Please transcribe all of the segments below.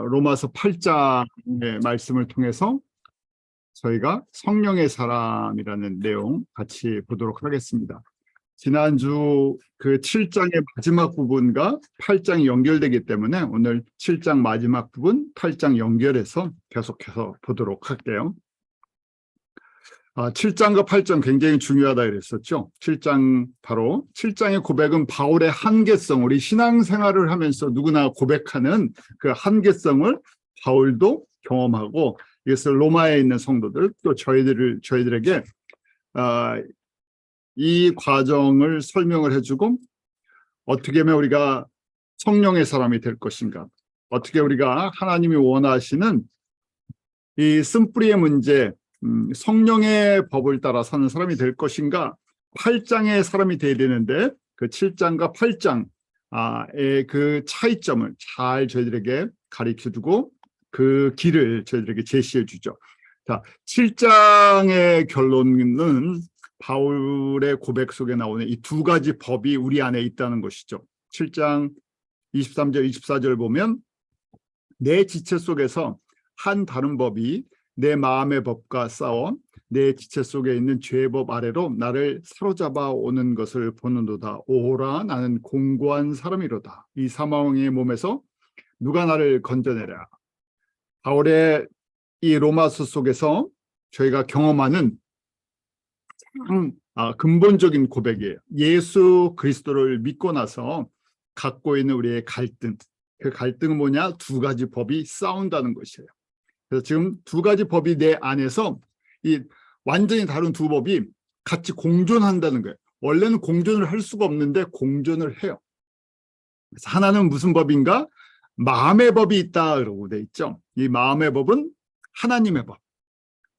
로마서 8장의 말씀을 통해서 저희가 성령의 사람이라는 내용 같이 보도록 하겠습니다. 지난주 그 7장의 마지막 부분과 8장이 연결되기 때문에 오늘 7장 마지막 부분, 8장 연결해서 계속해서 보도록 할게요. 7장과 8장 굉장히 중요하다 그랬었죠. 7장 바로 7장의 고백은 바울의 한계성, 우리 신앙생활을 하면서 누구나 고백하는 그 한계성을 바울도 경험하고 이것을 로마에 있는 성도들 또 저희들에게 이 과정을 설명을 해주고 어떻게 하면 우리가 성령의 사람이 될 것인가, 어떻게 우리가 하나님이 원하시는 이 쓴뿌리의 문제, 성령의 법을 따라 사는 사람이 될 것인가, 8장의 사람이 돼야 되는데 그 7장과 8장의 그 차이점을 잘 저희들에게 가르쳐주고 그 길을 저희들에게 제시해 주죠. 자, 7장의 결론은 바울의 고백 속에 나오는 이 두 가지 법이 우리 안에 있다는 것이죠. 7장 23절, 24절 보면 내 지체 속에서 한 다른 법이 내 마음의 법과 싸워 내 지체 속에 있는 죄의 법 아래로 나를 사로잡아 오는 것을 보는도다. 오호라, 나는 공고한 사람이로다. 이 사망의 몸에서 누가 나를 건져내랴. 바울의 이 로마서 속에서 저희가 경험하는 근본적인 고백이에요. 예수 그리스도를 믿고 나서 갖고 있는 우리의 갈등, 그 갈등은 뭐냐? 두 가지 법이 싸운다는 것이에요. 그래서 지금 두 가지 법이 내 안에서 이 완전히 다른 두 법이 같이 공존한다는 거예요. 원래는 공존을 할 수가 없는데 공존을 해요. 그래서 하나는 무슨 법인가? 마음의 법이 있다라고 돼 있죠. 이 마음의 법은 하나님의 법,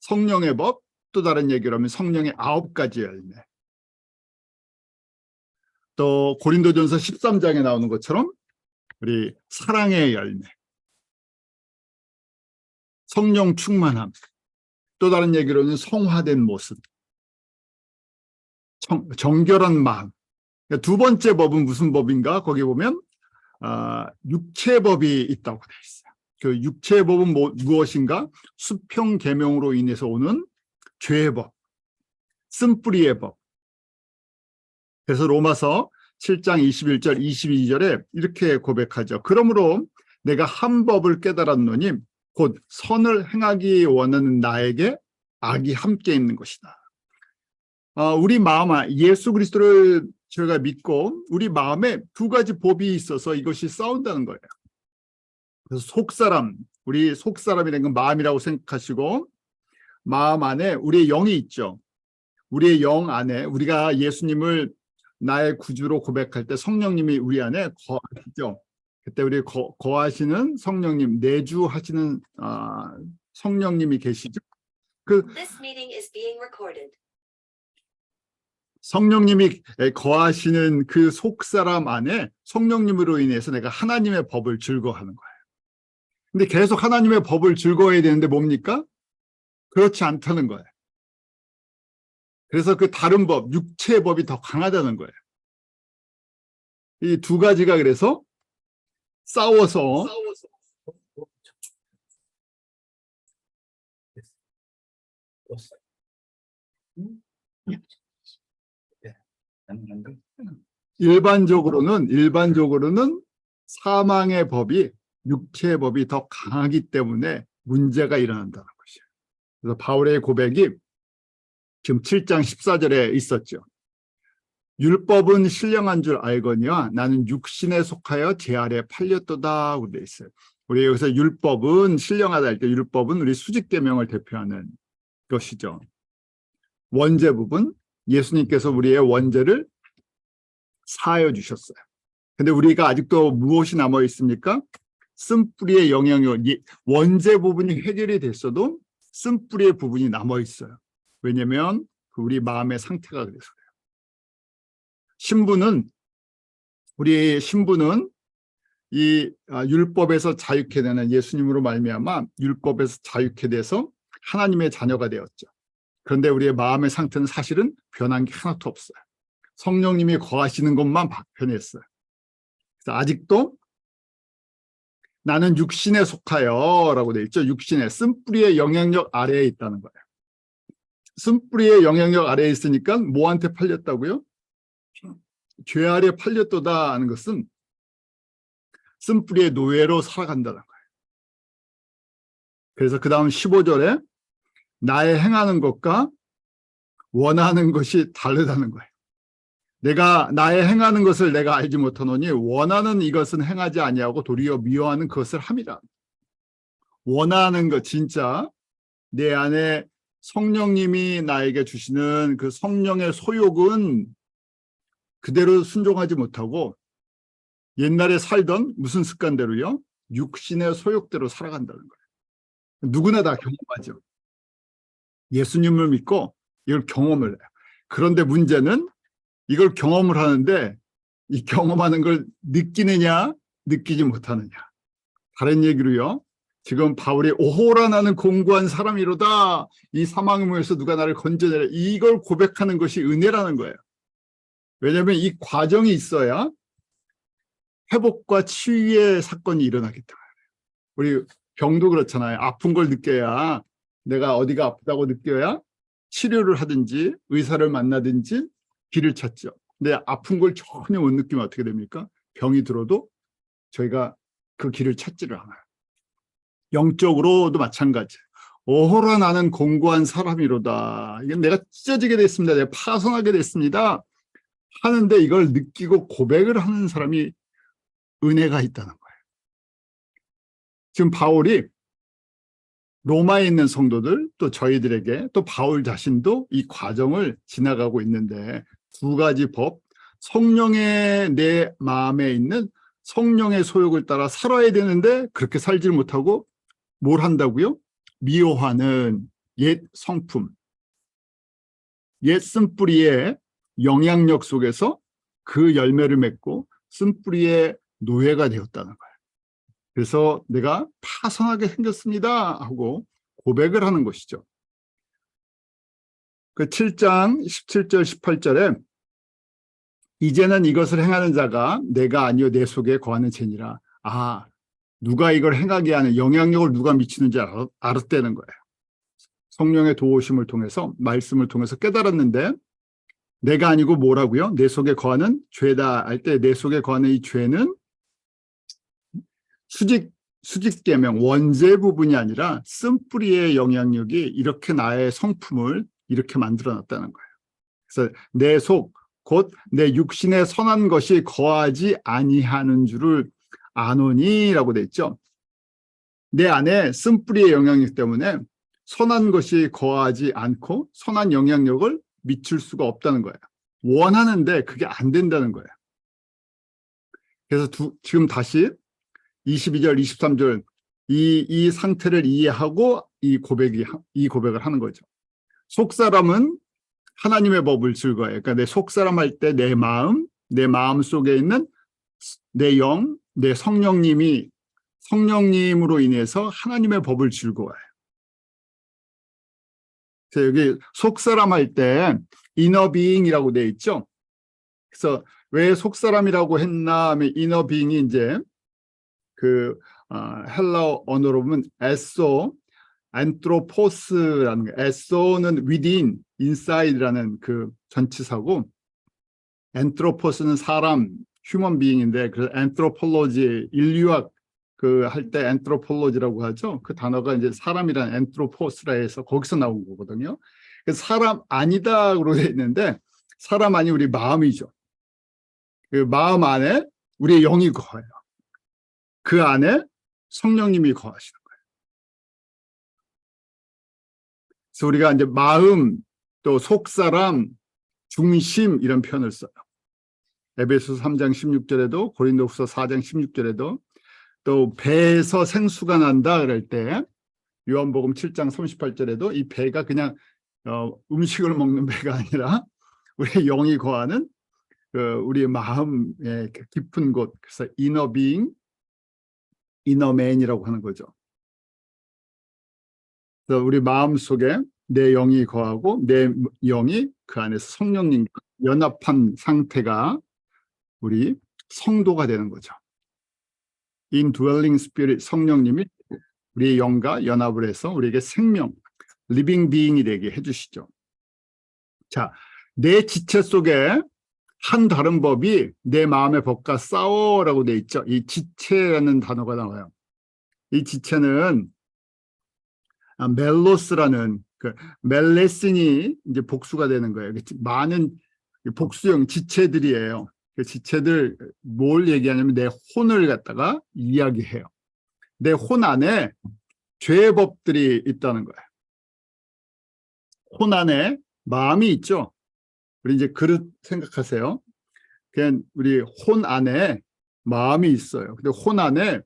성령의 법, 또 다른 얘기로 하면 성령의 9가지 열매. 또 고린도전서 13장에 나오는 것처럼 우리 사랑의 열매, 성령 충만함, 또 다른 얘기로는 성화된 모습, 정결한 마음. 두 번째 법은 무슨 법인가? 거기 보면 육체법이 있다고 돼 있어요. 그 육체법은 무엇인가? 수평 계명으로 인해서 오는 죄의 법, 쓴뿌리의 법. 그래서 로마서 7장 21절, 22절에 이렇게 고백하죠. 그러므로 내가 한 법을 깨달았노니 곧 선을 행하기 원하는 나에게 악이 함께 있는 것이다. 우리 마음, 예수 그리스도를 저희가 믿고 우리 마음에 두 가지 법이 있어서 이것이 싸운다는 거예요. 그래서 속사람, 우리 속사람이라는 건 마음이라고 생각하시고 마음 안에 우리의 영이 있죠. 우리의 영 안에 우리가 예수님을 나의 구주로 고백할 때 성령님이 우리 안에 거하시죠. 그때 우리 거하시는 성령님, 내주하시는 성령님이 계시죠. 그 성령님이 거하시는 그 속사람 안에 성령님으로 인해서 내가 하나님의 법을 즐거워하는 거예요. 근데 계속 하나님의 법을 즐거워해야 되는데 뭡니까? 그렇지 않다는 거예요. 그래서 그 다른 법, 육체의 법이 더 강하다는 거예요. 이 두 가지가 그래서 싸워서 일반적으로는 사망의 법이 육체의 법이 더 강하기 때문에 문제가 일어난다는 것이에요. 그래서 바울의 고백이 지금 7장 14절에 있었죠. 율법은 신령한 줄 알거니와 나는 육신에 속하여 제 아래 팔렸도다 돼 있어요. 우리 여기서 율법은 신령하다 할 때 율법은 우리 수직계명을 대표하는 것이죠. 원죄 부분, 예수님께서 우리의 원죄를 사하여 주셨어요. 근데 우리가 아직도 무엇이 남아 있습니까? 쓴뿌리의 영향이, 원죄 부분이 해결이 됐어도 쓴뿌리의 부분이 남아 있어요. 왜냐하면 우리 마음의 상태가 그래서 그래요. 우리 신부는 이 율법에서 자유케 되는 예수님으로 말미암아 율법에서 자유케 돼서 하나님의 자녀가 되었죠. 그런데 우리의 마음의 상태는 사실은 변한 게 하나도 없어요. 성령님이 거하시는 것만 변했어요. 그래서 아직도 나는 육신에 속하여 라고 돼 있죠. 육신에, 쓴뿌리의 영향력 아래에 있다는 거예요. 쓴뿌리의 영향력 아래에 있으니까 뭐한테 팔렸다고요? 죄 아래 팔렸도다 하는 것은 쓴뿌리의 노예로 살아간다는 거예요. 그래서 그 다음 15절에 나의 행하는 것과 원하는 것이 다르다는 거예요. 내가 나의 행하는 것을 내가 알지 못하노니 원하는 이것은 행하지 아니하고 도리어 미워하는 그것을 함이라. 원하는 것, 진짜 내 안에 성령님이 나에게 주시는 그 성령의 소욕은 그대로 순종하지 못하고 옛날에 살던 무슨 습관대로요? 육신의 소욕대로 살아간다는 거예요. 누구나 다 경험하죠. 예수님을 믿고 이걸 경험을 해요. 그런데 문제는 이걸 경험을 하는데 이 경험하는 걸 느끼느냐 느끼지 못하느냐. 다른 얘기로요. 지금 바울이 오호라 나는 공고한 사람이로다. 이 사망의 몸에서 누가 나를 건져내라. 이걸 고백하는 것이 은혜라는 거예요. 왜냐하면 이 과정이 있어야 회복과 치유의 사건이 일어나기 때문에. 우리 병도 그렇잖아요. 아픈 걸 느껴야, 내가 어디가 아프다고 느껴야 치료를 하든지 의사를 만나든지 길을 찾죠. 근데 아픈 걸 전혀 못 느끼면 어떻게 됩니까? 병이 들어도 저희가 그 길을 찾지를 않아요. 영적으로도 마찬가지예요. 오호라 나는 공고한 사람이로다. 이건 내가 찢어지게 됐습니다. 내가 파손하게 됐습니다. 하는데 이걸 느끼고 고백을 하는 사람이 은혜가 있다는 거예요. 지금 바울이 로마에 있는 성도들, 또 저희들에게, 또 바울 자신도 이 과정을 지나가고 있는데 두 가지 법, 성령의 내 마음에 있는 성령의 소욕을 따라 살아야 되는데 그렇게 살지 못하고 뭘 한다고요? 미워하는 옛 성품, 옛 쓴뿌리의 영향력 속에서 그 열매를 맺고 쓴뿌리의 노예가 되었다는 거예요. 그래서 내가 파손하게 생겼습니다 하고 고백을 하는 것이죠. 그 7장 17절 18절에 이제는 이것을 행하는 자가 내가 아니요 내 속에 거하는 죄니라. 아, 누가 이걸 행하게 하는 영향력을 누가 미치는지 알았다는 거예요. 성령의 도우심을 통해서, 말씀을 통해서 깨달았는데 내가 아니고 뭐라고요? 내 속에 거하는 죄다 할 때 내 속에 거하는 이 죄는 수직계명, 원죄 부분이 아니라 쓴뿌리의 영향력이 이렇게 나의 성품을 이렇게 만들어놨다는 거예요. 그래서 내 속, 곧 내 육신에 선한 것이 거하지 아니하는 줄을 아노니라고 돼 있죠. 내 안에 쓴뿌리의 영향력 때문에 선한 것이 거하지 않고 선한 영향력을 미칠 수가 없다는 거예요. 원하는데 그게 안 된다는 거예요. 그래서 지금 다시 22절, 23절 이 상태를 이해하고 이 고백을 하는 거죠. 속사람은 하나님의 법을 즐거워해요. 그러니까 내 속사람 할 때 내 마음 속에 있는 내 영, 내 성령님으로 인해서 하나님의 법을 즐거워해요. 그래서 여기 속사람 할 때 이너비잉이라고 돼 있죠. 그래서 왜 속사람이라고 했나 하면 이너비잉이 이제 그 헬라어 언어로 보면 에소, 안트로포스라는 거. 에소는 within, inside라는 그 전치사고, 안트로포스는 사람, 휴먼 비잉인데, 그래서 안트로폴로지, 인류학 그 할 때 안트로폴로지라고 하죠. 그 단어가 이제 사람이란 안트로포스라 해서 거기서 나온 거거든요. 그래서 사람 아니다로 돼 있는데 사람 아니 우리 마음이죠. 그 마음 안에 우리의 영이 거해요. 그 안에 성령님이 거하시는 거예요. 그래서 우리가 이제 마음, 또 속사람, 중심 이런 표현을 써요. 에베소서 3장 16절에도 고린도후서 4장 16절에도 또 배에서 생수가 난다 그럴 때 요한복음 7장 38절에도 이 배가 그냥 음식을 먹는 배가 아니라 우리의 영이 거하는 우리의 마음의 깊은 곳, 그래서 이너 비잉, 이너맨이라고 하는 거죠. 그래서 우리 마음 속에 내 영이 거하고 내 영이 그 안에서 성령님과 연합한 상태가 우리 성도가 되는 거죠. indwelling spirit, 성령님이 우리의 영과 연합을 해서 우리에게 생명, living being이 되게 해주시죠. 자, 내 지체 속에 한 다른 법이 내 마음의 법과 싸워라고 돼 있죠. 이 지체라는 단어가 나와요. 이 지체는 멜로스라는 그 멜레슨이 이제 복수가 되는 거예요. 많은 복수형 지체들이에요. 그 지체들 뭘 얘기하냐면 내 혼을 갖다가 이야기해요. 내 혼 안에 죄의 법들이 있다는 거예요. 혼 안에 마음이 있죠. 우리 이제 그릇 생각하세요. 그냥 우리 혼 안에 마음이 있어요. 근데 혼 안에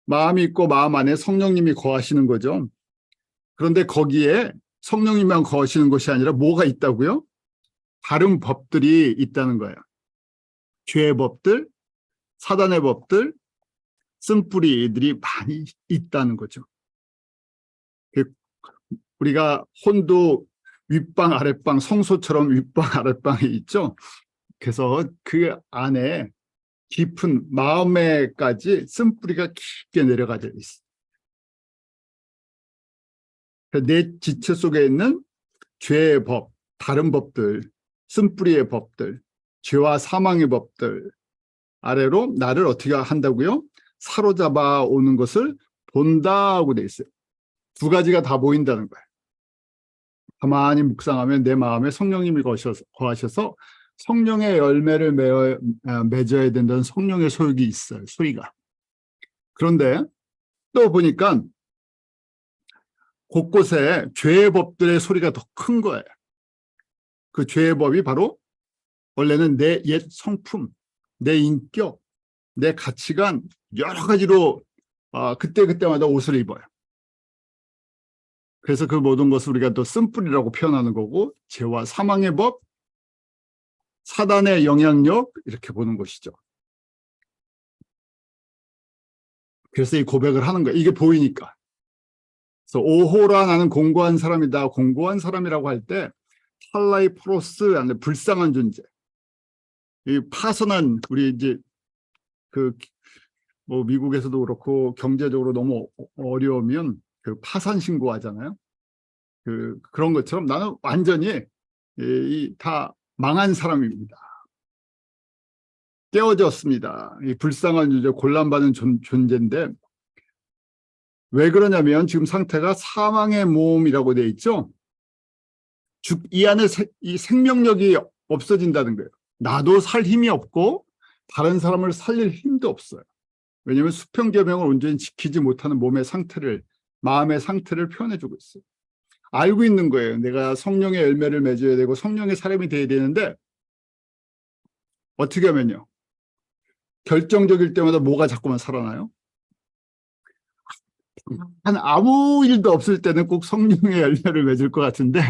마음이 있고 마음 안에 성령님이 거하시는 거죠. 그런데 거기에 성령님만 거하시는 것이 아니라 뭐가 있다고요? 다른 법들이 있다는 거예요. 죄의 법들, 사단의 법들, 쓴뿌리들이 많이 있다는 거죠. 우리가 혼도 윗방 아랫방 성소처럼 윗방 아랫방이 있죠. 그래서 그 안에 깊은 마음에까지 쓴뿌리가 깊게 내려가져 있어요. 내 지체 속에 있는 죄의 법, 다른 법들, 쓴뿌리의 법들, 죄와 사망의 법들 아래로 나를 어떻게 한다고요? 사로잡아 오는 것을 본다고 돼 있어요. 두 가지가 다 보인다는 거예요. 가만히 묵상하면 내 마음에 성령님이 거하셔서 성령의 열매를 맺어야 된다는 성령의 소욕이 있어요. 소리가. 그런데 또 보니까 곳곳에 죄의 법들의 소리가 더 큰 거예요. 그 죄의 법이 바로 원래는 내 옛 성품, 내 인격, 내 가치관 여러 가지로 그때그때마다 옷을 입어요. 그래서 그 모든 것을 우리가 또 쓴뿌리라고 표현하는 거고 죄와 사망의 법, 사단의 영향력 이렇게 보는 것이죠. 그래서 이 고백을 하는 거예요. 이게 보이니까. 그래서 오호라 나는 공고한 사람이다. 공고한 사람이라고 할 때 탈라이 프로스 불쌍한 존재. 이 파선한 우리 이제 뭐 미국에서도 그렇고 경제적으로 너무 어려우면 그 파산 신고하잖아요. 그런 것처럼 나는 완전히 다 망한 사람입니다. 깨어졌습니다. 이 불쌍한 존재, 곤란받은 존재인데 왜 그러냐면 지금 상태가 사망의 몸이라고 돼 있죠. 이 안에 이 생명력이 없어진다는 거예요. 나도 살 힘이 없고 다른 사람을 살릴 힘도 없어요. 왜냐하면 수평계명을 온전히 지키지 못하는 몸의 상태를, 마음의 상태를 표현해주고 있어요. 알고 있는 거예요. 내가 성령의 열매를 맺어야 되고 성령의 사람이 돼야 되는데 어떻게 하면요. 결정적일 때마다 뭐가 자꾸만 살아나요? 한 아무 일도 없을 때는 꼭 성령의 열매를 맺을 것 같은데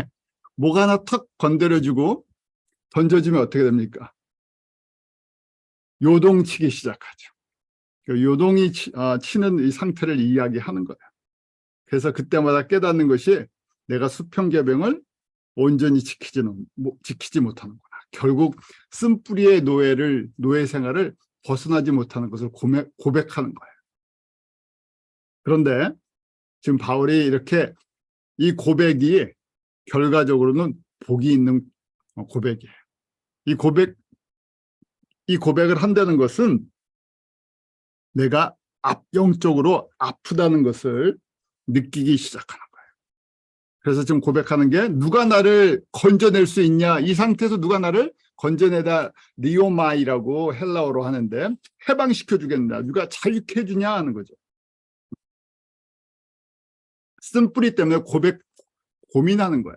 뭐가 하나 턱 건드려주고 던져주면 어떻게 됩니까? 요동치기 시작하죠. 요동이 치는 이 상태를 이야기하는 거예요. 그래서 그때마다 깨닫는 것이 내가 수평계명을 온전히 지키지 못하는구나. 결국 쓴뿌리의 노예 생활을 벗어나지 못하는 것을 고백하는 거예요. 그런데 지금 바울이 이렇게 이 고백이 결과적으로는 복이 있는 고백이에요. 이 고백을 한다는 것은 내가 영적으로 아프다는 것을 느끼기 시작하는 거예요. 그래서 지금 고백하는 게 누가 나를 건져낼 수 있냐. 이 상태에서 누가 나를 건져내다 리오마이라고 헬라어로 하는데 해방시켜 주겠나. 누가 자유케 해주냐 하는 거죠. 쓴뿌리 때문에 고민하는 거예요.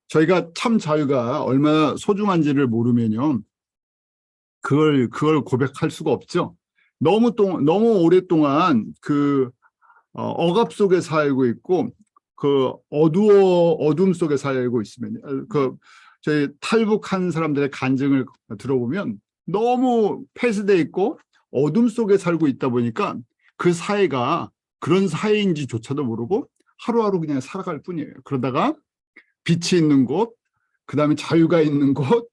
저희가 참 자유가 얼마나 소중한지를 모르면요. 그걸 고백할 수가 없죠. 너무 오랫동안 억압 속에 살고 있고 어둠 속에 살고 있으면 저희 탈북한 사람들의 간증을 들어보면 너무 폐쇄돼 있고 어둠 속에 살고 있다 보니까 그 사회가 그런 사회인지조차도 모르고 하루하루 그냥 살아갈 뿐이에요. 그러다가 빛이 있는 곳, 그다음에 자유가 있는 곳,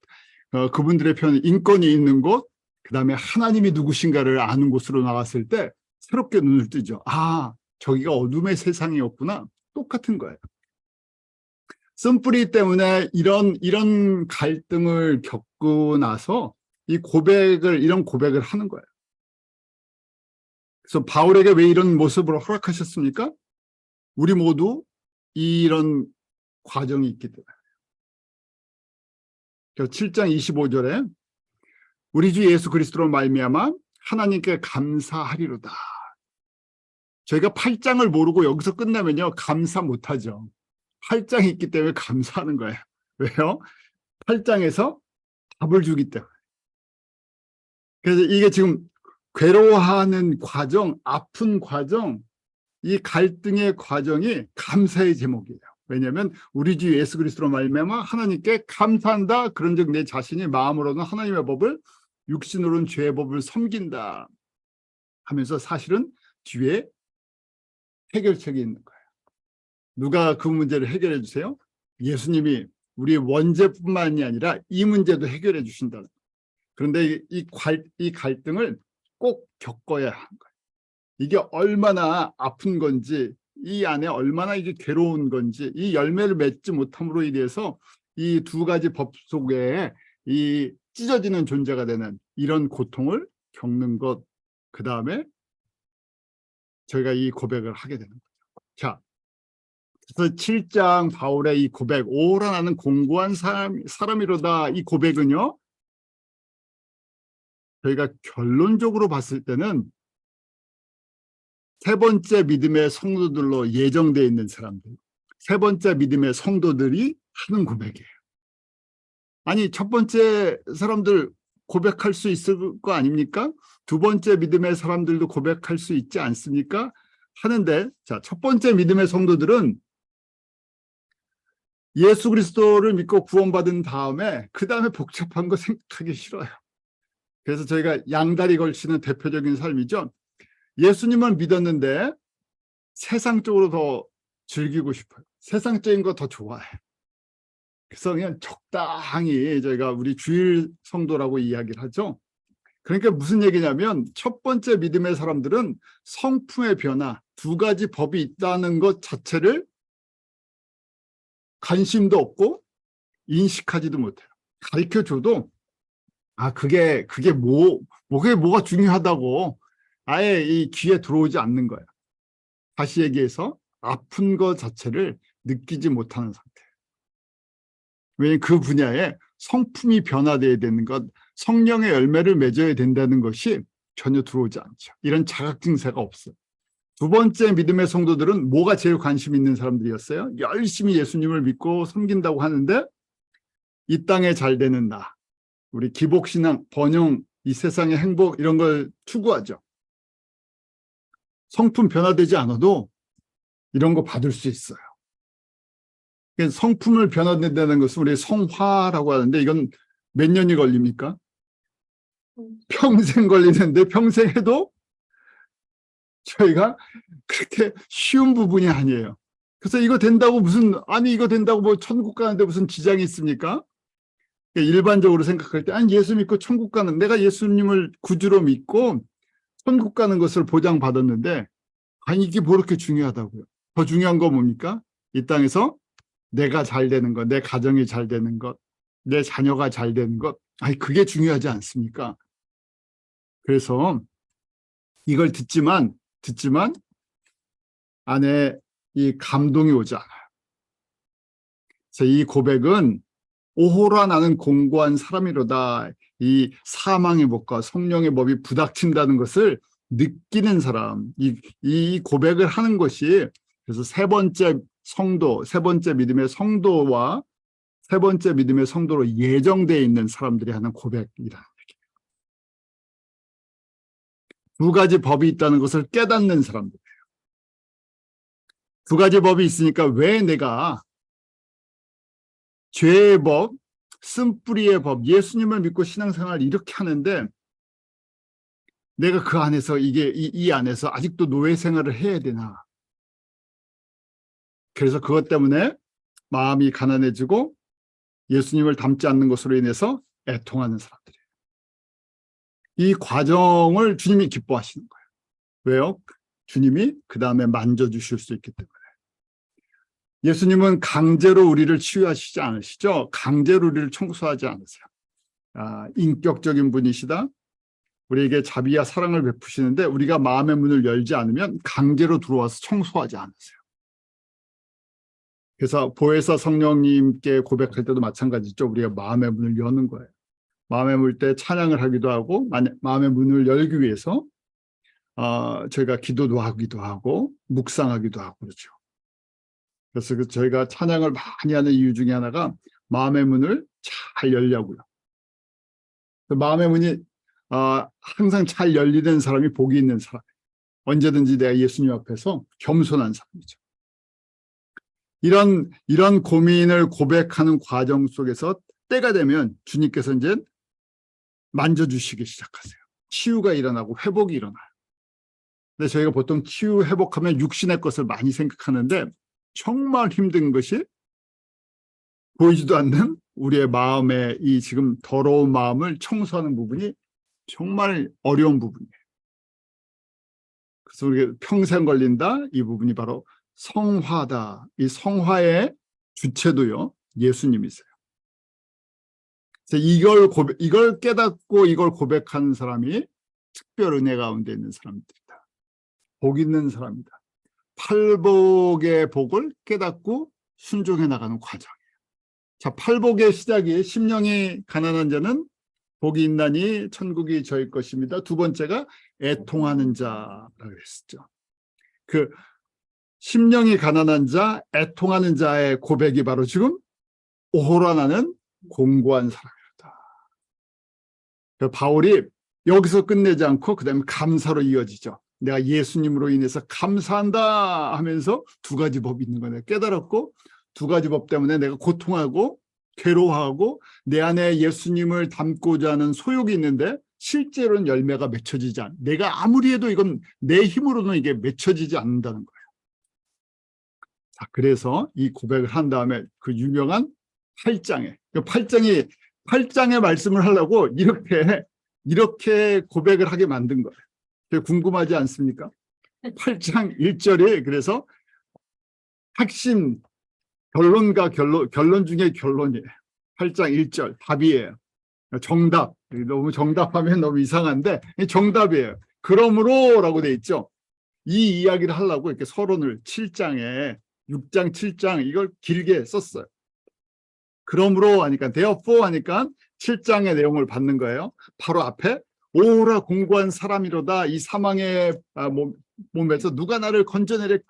그분들의 표현 인권이 있는 곳, 그다음에 하나님이 누구신가를 아는 곳으로 나갔을 때 새롭게 눈을 뜨죠. 아, 저기가 어둠의 세상이었구나. 똑같은 거예요. 쓴뿌리 때문에 이런 갈등을 겪고 나서 이런 고백을 하는 거예요. 그래서 바울에게 왜 이런 모습으로 허락하셨습니까? 우리 모두 이런 과정이 있기 때문에. 그래서 7장 25절에 우리 주 예수 그리스도로 말미암아 하나님께 감사하리로다. 저희가 8장을 모르고 여기서 끝나면요, 감사 못하죠. 8장이 있기 때문에 감사하는 거예요. 왜요? 8장에서 답을 주기 때문에. 그래서 이게 지금 괴로워하는 과정, 아픈 과정, 이 갈등의 과정이 감사의 제목이에요. 왜냐하면 우리 주 예수 그리스도로 말미암아 하나님께 감사한다. 그런즉 내 자신이 마음으로는 하나님의 법을, 육신으로는 죄의 법을 섬긴다 하면서 사실은 뒤에 해결책이 있는 거예요. 누가 그 문제를 해결해 주세요? 예수님이 우리 원죄뿐만이 아니라 이 문제도 해결해 주신다. 그런데 이 갈등을 꼭 겪어야 하는 거예요. 이게 얼마나 아픈 건지, 이 안에 얼마나 이게 괴로운 건지, 이 열매를 맺지 못함으로 인해서 이 두 가지 법 속에 이 찢어지는 존재가 되는 이런 고통을 겪는 것, 그 다음에 저희가 이 고백을 하게 되는 거죠. 자, 그래서 7장 바울의 이 고백, 오호라 나는 공고한 사람이로다, 이 고백은요, 저희가 결론적으로 봤을 때는 세 번째 믿음의 성도들로 예정되어 있는 사람들, 세 번째 믿음의 성도들이 하는 고백이에요. 아니, 첫 번째 사람들 고백할 수 있을 거 아닙니까? 두 번째 믿음의 사람들도 고백할 수 있지 않습니까? 하는데, 자, 첫 번째 믿음의 성도들은 예수 그리스도를 믿고 구원받은 다음에 그 다음에 복잡한 거 생각하기 싫어요. 그래서 저희가 양다리 걸치는 대표적인 삶이죠. 예수님을 믿었는데 세상적으로 더 즐기고 싶어요. 세상적인 거 더 좋아해요. 그래서 그냥 적당히 저희가 우리 주일 성도라고 이야기를 하죠. 그러니까 무슨 얘기냐면 첫 번째 믿음의 사람들은 성품의 변화, 두 가지 법이 있다는 것 자체를 관심도 없고 인식하지도 못해요. 가르쳐줘도 그게 뭐가 중요하다고 아예 이 귀에 들어오지 않는 거예요. 다시 얘기해서 아픈 것 자체를 느끼지 못하는 상태예요. 왜냐하면 그 분야에 성품이 변화되어야 되는 것, 성령의 열매를 맺어야 된다는 것이 전혀 들어오지 않죠. 이런 자각 증세가 없어요. 두 번째 믿음의 성도들은 뭐가 제일 관심 있는 사람들이었어요? 열심히 예수님을 믿고 섬긴다고 하는데 이 땅에 잘 되는 나, 우리 기복신앙, 번영, 이 세상의 행복 이런 걸 추구하죠. 성품 변화되지 않아도 이런 거 받을 수 있어요. 성품을 변화된다는 것은 우리 성화라고 하는데 이건 몇 년이 걸립니까? 평생 걸리는데 평생 해도 저희가 그렇게 쉬운 부분이 아니에요. 그래서 이거 된다고 이거 된다고 뭐 천국 가는데 무슨 지장이 있습니까? 일반적으로 생각할 때 예수 믿고 천국 가는, 내가 예수님을 구주로 믿고 천국 가는 것을 보장받았는데 이게 뭐 그렇게 중요하다고요? 더 중요한 거 뭡니까? 이 땅에서 내가 잘 되는 것, 내 가정이 잘 되는 것, 내 자녀가 잘 되는 것, 그게 중요하지 않습니까? 그래서 이걸 듣지만 안에 이 감동이 오지 않아요. 그래서 이 고백은 오호라 나는 공고한 사람이로다, 이 사망의 법과 성령의 법이 부닥친다는 것을 느끼는 사람, 이 고백을 하는 것이, 그래서 세 번째 성도, 세 번째 믿음의 성도와 세 번째 믿음의 성도로 예정되어 있는 사람들이 하는 고백이라는 얘기예요. 두 가지 법이 있다는 것을 깨닫는 사람들이에요. 두 가지 법이 있으니까 왜 내가 죄의 법, 쓴뿌리의 법, 예수님을 믿고 신앙생활을 이렇게 하는데 내가 그 안에서 이 안에서 아직도 노예 생활을 해야 되나? 그래서 그것 때문에 마음이 가난해지고 예수님을 닮지 않는 것으로 인해서 애통하는 사람들이에요. 이 과정을 주님이 기뻐하시는 거예요. 왜요? 주님이 그 다음에 만져주실 수 있기 때문에. 예수님은 강제로 우리를 치유하시지 않으시죠? 강제로 우리를 청소하지 않으세요. 인격적인 분이시다. 우리에게 자비와 사랑을 베푸시는데 우리가 마음의 문을 열지 않으면 강제로 들어와서 청소하지 않으세요. 그래서 보혜사 성령님께 고백할 때도 마찬가지죠. 우리가 마음의 문을 여는 거예요. 마음의 문 때 찬양을 하기도 하고 마음의 문을 열기 위해서 저희가 기도도 하기도 하고 묵상하기도 하고 그렇죠. 그래서 저희가 찬양을 많이 하는 이유 중에 하나가 마음의 문을 잘 열려고요. 마음의 문이 항상 잘 열리는 사람이 복이 있는 사람. 언제든지 내가 예수님 앞에서 겸손한 사람이죠. 이런 고민을 고백하는 과정 속에서 때가 되면 주님께서 이제 만져주시기 시작하세요. 치유가 일어나고 회복이 일어나요. 근데 저희가 보통 치유 회복하면 육신의 것을 많이 생각하는데 정말 힘든 것이 보이지도 않는 우리의 마음의 이 지금 더러운 마음을 청소하는 부분이 정말 어려운 부분이에요. 그래서 우리가 평생 걸린다. 이 부분이 바로 성화다. 이 성화의 주체도요, 예수님이세요. 그래서 이걸 깨닫고 이걸 고백하는 사람이 특별 은혜 가운데 있는 사람들이다. 복 있는 사람이다. 팔복의 복을 깨닫고 순종해 나가는 과정이에요. 자, 팔복의 시작이 심령이 가난한 자는 복이 있나니 천국이 저희 것입니다. 두 번째가 애통하는 자라고 했었죠. 그 심령이 가난한 자, 애통하는 자의 고백이 바로 지금 오호라 나는 공고한 사람이다. 바울이 여기서 끝내지 않고 그다음에 감사로 이어지죠. 내가 예수님으로 인해서 감사한다 하면서 두 가지 법이 있는 거예요. 깨달았고 두 가지 법 때문에 내가 고통하고 괴로워하고 내 안에 예수님을 담고자 하는 소욕이 있는데 실제로는 열매가 맺혀지지 않아. 내가 아무리 해도 이건 내 힘으로는 이게 맺혀지지 않는다는 거예요. 자, 그래서 이 고백을 한 다음에 그 유명한 8장에 8장의 말씀을 하려고 이렇게 고백을 하게 만든 거예요. 궁금하지 않습니까? 8장 1절이 그래서 핵심 결론과 결론 중에 결론이에요. 8장 1절 답이에요. 정답. 너무 정답하면 너무 이상한데 정답이에요. 그러므로라고 돼 있죠. 이 이야기를 하려고 이렇게 서론을 7장에 6장 7장 이걸 길게 썼어요. 그러므로 하니까 therefore 하니까 7장의 내용을 받는 거예요. 바로 앞에 오라 공고한 사람이로다. 이 사망의 몸에서 누가 나를 건져낼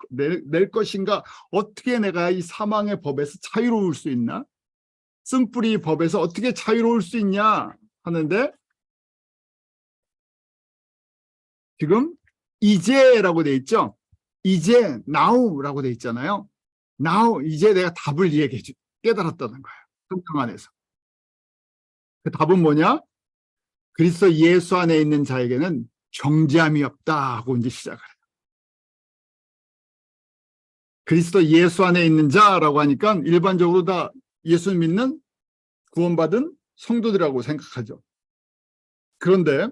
것인가? 어떻게 내가 이 사망의 법에서 자유로울 수 있나? 쓴뿌리 법에서 어떻게 자유로울 수 있냐 하는데 지금 이제라고 돼 있죠. 이제 now라고 돼 있잖아요. now 이제 내가 답을 깨달았다는 거예요. 성경 안에서. 그 답은 뭐냐? 그리스도 예수 안에 있는 자에게는 정죄함이 없다 하고 이제 시작을 해요. 그리스도 예수 안에 있는 자라고 하니까 일반적으로 다 예수 믿는 구원받은 성도들이라고 생각하죠. 그런데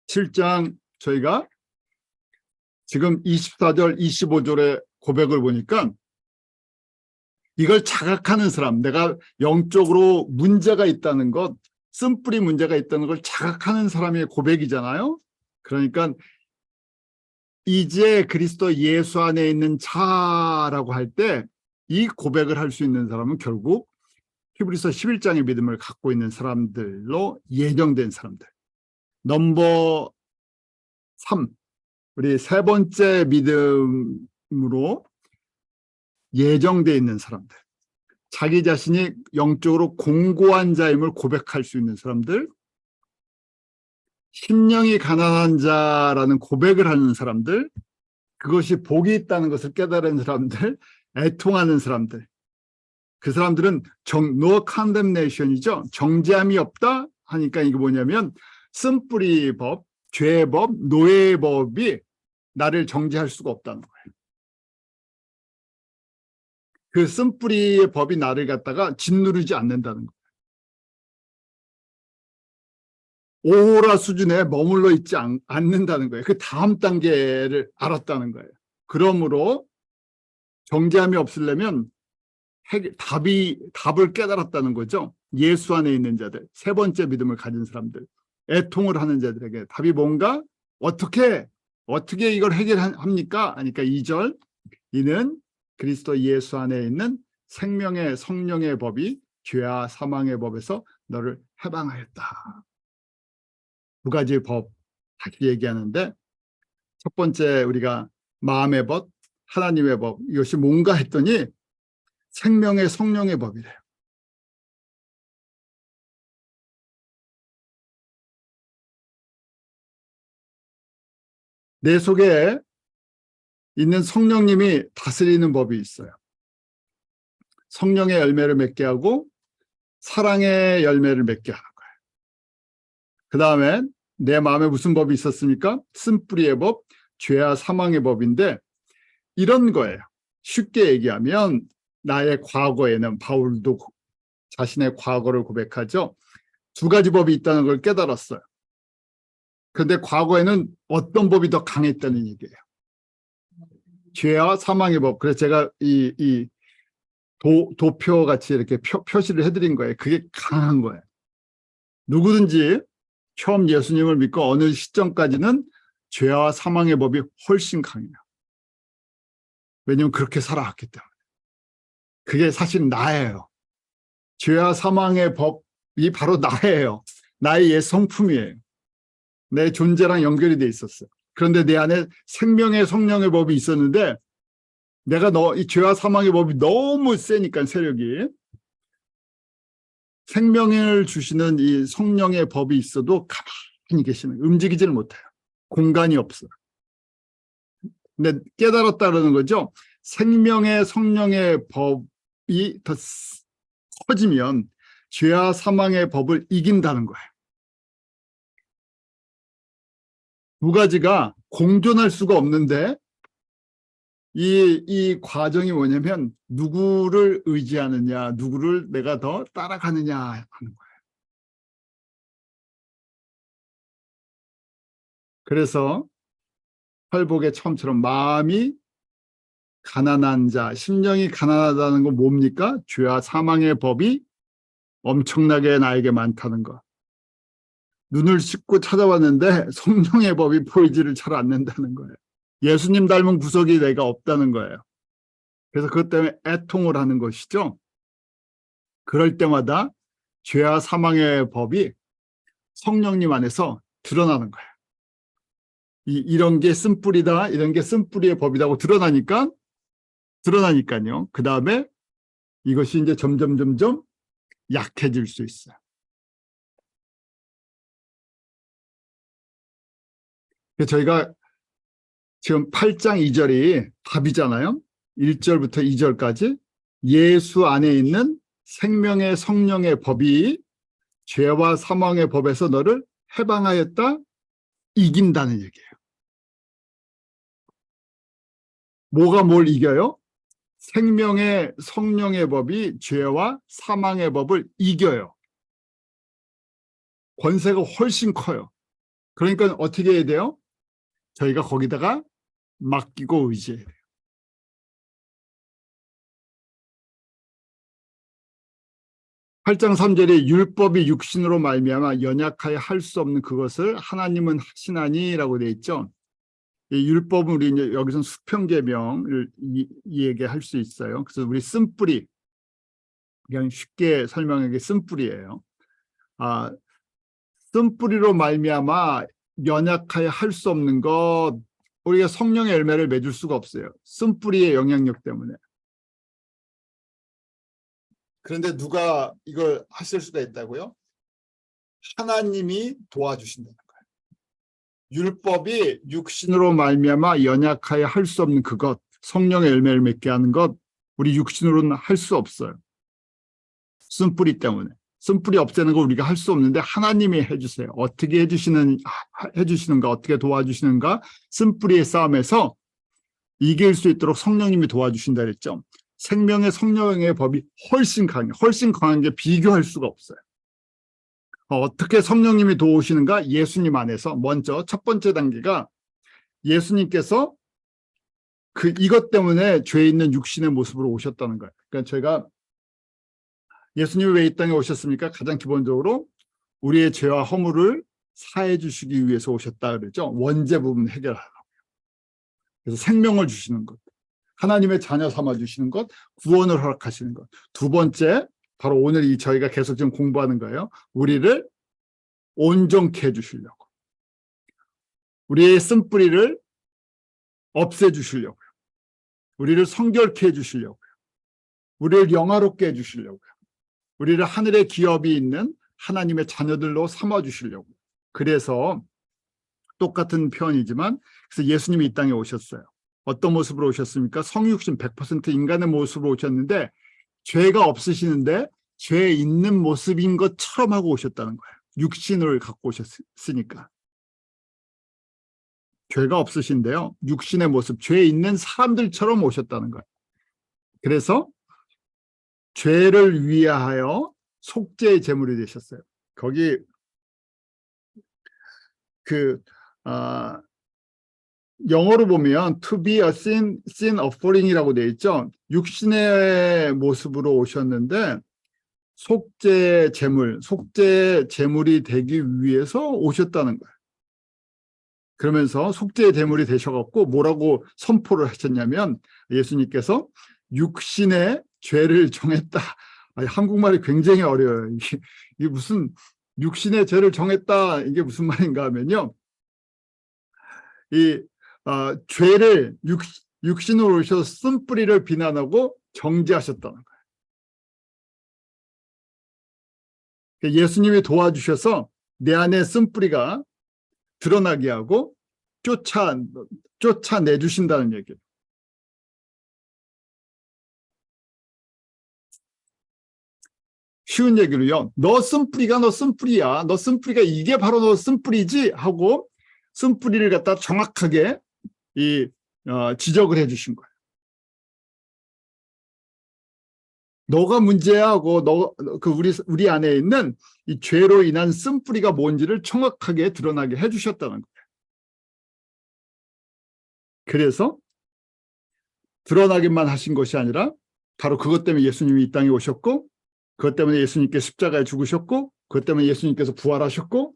7장 저희가 지금 24절, 25절의 고백을 보니까 이걸 자각하는 사람, 내가 영적으로 문제가 있다는 것, 쓴뿌리 문제가 있다는 걸 자각하는 사람의 고백이잖아요. 그러니까 이제 그리스도 예수 안에 있는 자라고 할 때 이 고백을 할 수 있는 사람은 결국 히브리서 11장의 믿음을 갖고 있는 사람들로 예정된 사람들. 넘버 3, 우리 세 번째 믿음으로 예정되어 있는 사람들. 자기 자신이 영적으로 공고한 자임을 고백할 수 있는 사람들, 심령이 가난한 자라는 고백을 하는 사람들, 그것이 복이 있다는 것을 깨달은 사람들, 애통하는 사람들. 그 사람들은 no condemnation이죠. 정죄함이 없다 하니까 이게 뭐냐면 쓴뿌리 법, 죄법, 노예법이 나를 정죄할 수가 없다는 거예요. 그 쓴뿌리의 법이 나를 갖다가 짓누르지 않는다는 거예요. 오호라 수준에 머물러 있지 않는다는 거예요. 그 다음 단계를 알았다는 거예요. 그러므로 정죄함이 없으려면 답을 깨달았다는 거죠. 예수 안에 있는 자들, 세 번째 믿음을 가진 사람들, 애통을 하는 자들에게 답이 뭔가? 어떻게 이걸 해결합니까? 하니까 2절, 이는 그리스도 예수 안에 있는 생명의 성령의 법이 죄와 사망의 법에서 너를 해방하였다. 두 가지 법 다시 얘기하는데, 첫 번째 우리가 마음의 법, 하나님의 법, 이것이 뭔가 했더니 생명의 성령의 법이래요. 내 속에 있는 성령님이 다스리는 법이 있어요. 성령의 열매를 맺게 하고 사랑의 열매를 맺게 하는 거예요. 그 다음에 내 마음에 무슨 법이 있었습니까? 쓴뿌리의 법, 죄와 사망의 법인데, 이런 거예요. 쉽게 얘기하면 나의 과거에는, 바울도 자신의 과거를 고백하죠. 두 가지 법이 있다는 걸 깨달았어요. 그런데 과거에는 어떤 법이 더 강했다는 얘기예요. 죄와 사망의 법. 그래서 제가 이 도표 같이 이렇게 표시를 해드린 거예요. 그게 강한 거예요. 누구든지 처음 예수님을 믿고 어느 시점까지는 죄와 사망의 법이 훨씬 강해요. 왜냐하면 그렇게 살아왔기 때문에. 그게 사실 나예요. 죄와 사망의 법이 바로 나예요. 나의 옛 성품이에요. 내 존재랑 연결이 돼 있었어요. 그런데 내 안에 생명의 성령의 법이 있었는데, 내가 이 죄와 사망의 법이 너무 세니까 세력이, 생명을 주시는 이 성령의 법이 있어도 가만히 계시는, 움직이지를 못해요. 공간이 없어요. 근데 깨달았다는 거죠. 생명의 성령의 법이 더 커지면 죄와 사망의 법을 이긴다는 거예요. 두 가지가 공존할 수가 없는데, 이 과정이 뭐냐면 누구를 의지하느냐, 누구를 내가 더 따라가느냐 하는 거예요. 그래서 팔복의 처음처럼 마음이 가난한 자, 심령이 가난하다는 건 뭡니까? 죄와 사망의 법이 엄청나게 나에게 많다는 것. 눈을 씻고 찾아왔는데 성령의 법이 보이지를 잘 않는다는 거예요. 예수님 닮은 구석이 내가 없다는 거예요. 그래서 그것 때문에 애통을 하는 것이죠. 그럴 때마다 죄와 사망의 법이 성령님 안에서 드러나는 거예요. 이런 게 쓴뿌리다, 이런 게 쓴뿌리의 법이라고 드러나니까요. 그 다음에 이것이 이제 점점 약해질 수 있어요. 저희가 지금 8장 2절이 답이잖아요. 1절부터 2절까지 예수 안에 있는 생명의 성령의 법이 죄와 사망의 법에서 너를 해방하였다, 이긴다는 얘기예요. 뭐가 뭘 이겨요? 생명의 성령의 법이 죄와 사망의 법을 이겨요. 권세가 훨씬 커요. 그러니까 어떻게 해야 돼요? 저희가 거기다가 맡기고 의지해야 돼요. (8장 3절에) 율법이 육신으로 말미암아 연약하여 할 수 없는 그것을 하나님은 하시나니라고 되어 있죠. 이 율법은 우리 이제 여기서는 수평계명을 얘기할 수 있어요. 그래서 우리 쓴뿌리, 그냥 쉽게 설명하기 쓴뿌리예요. 쓴뿌리로 말미암아 연약하여 할 수 없는 것, 우리가 성령의 열매를 맺을 수가 없어요. 쓴뿌리의 영향력 때문에. 그런데 누가 이걸 하실 수가 있다고요? 하나님이 도와주신다는 거예요. 율법이 육신으로 말미암아 연약하여 할 수 없는 그것, 성령의 열매를 맺게 하는 것, 우리 육신으로는 할 수 없어요. 쓴뿌리 때문에. 쓴뿌리 없애는 거 우리가 할 수 없는데 하나님이 해주세요. 어떻게 해주시는가, 어떻게 도와주시는가? 쓴뿌리의 싸움에서 이길 수 있도록 성령님이 도와주신다 그랬죠. 생명의 성령의 법이 훨씬 강한 게 비교할 수가 없어요. 어떻게 성령님이 도우시는가? 예수님 안에서 먼저 첫 번째 단계가 예수님께서 이것 때문에 죄 있는 육신의 모습으로 오셨다는 거예요. 그러니까 제가 예수님이 왜 이 땅에 오셨습니까? 가장 기본적으로 우리의 죄와 허물을 사해 주시기 위해서 오셨다 그러죠. 원죄 부분 해결하라고. 그래서 생명을 주시는 것, 하나님의 자녀 삼아 주시는 것, 구원을 허락하시는 것. 두 번째, 바로 오늘 저희가 계속 지금 공부하는 거예요. 우리를 온전케 해주시려고, 우리의 쓴뿌리를 없애주시려고요, 우리를 성결케 해주시려고요, 우리를 영화롭게 해주시려고요, 우리를 하늘의 기업이 있는 하나님의 자녀들로 삼아주시려고. 그래서 똑같은 표현이지만 그래서 예수님이 이 땅에 오셨어요. 어떤 모습으로 오셨습니까? 성육신 100% 인간의 모습으로 오셨는데 죄가 없으시는데 죄 있는 모습인 것처럼 하고 오셨다는 거예요. 육신을 갖고 오셨으니까. 죄가 없으신데요, 육신의 모습, 죄 있는 사람들처럼 오셨다는 거예요. 그래서 죄를 위하여 속죄의 제물이 되셨어요. 거기 영어로 보면 to be a sin offering이라고 되어 있죠. 육신의 모습으로 오셨는데 속죄 제물이 되기 위해서 오셨다는 거예요. 그러면서 속죄의 제물이 되셔갖고 뭐라고 선포를 하셨냐면, 예수님께서 육신의 죄를 정했다. 아니, 한국말이 굉장히 어려워요. 이게 무슨 육신의 죄를 정했다, 이게 무슨 말인가 하면요, 죄를 육신으로 오셔서 쓴뿌리를 비난하고 정죄하셨다는 거예요. 예수님이 도와주셔서 내 안에 쓴뿌리가 드러나게 하고 쫓아내주신다는 얘기예요. 쉬운 얘기로요, 너 쓴뿌리야, 너 쓴뿌리가 이게 바로 너 쓴뿌리지 하고 쓴뿌리를 갖다 정확하게 지적을 해주신 거예요. 너가 문제야 하고 우리 안에 있는 이 죄로 인한 쓴뿌리가 뭔지를 정확하게 드러나게 해주셨다는 거예요. 그래서 드러나기만 하신 것이 아니라 바로 그것 때문에 예수님이 이 땅에 오셨고, 그것 때문에 예수님께 십자가에 죽으셨고, 그것 때문에 예수님께서 부활하셨고,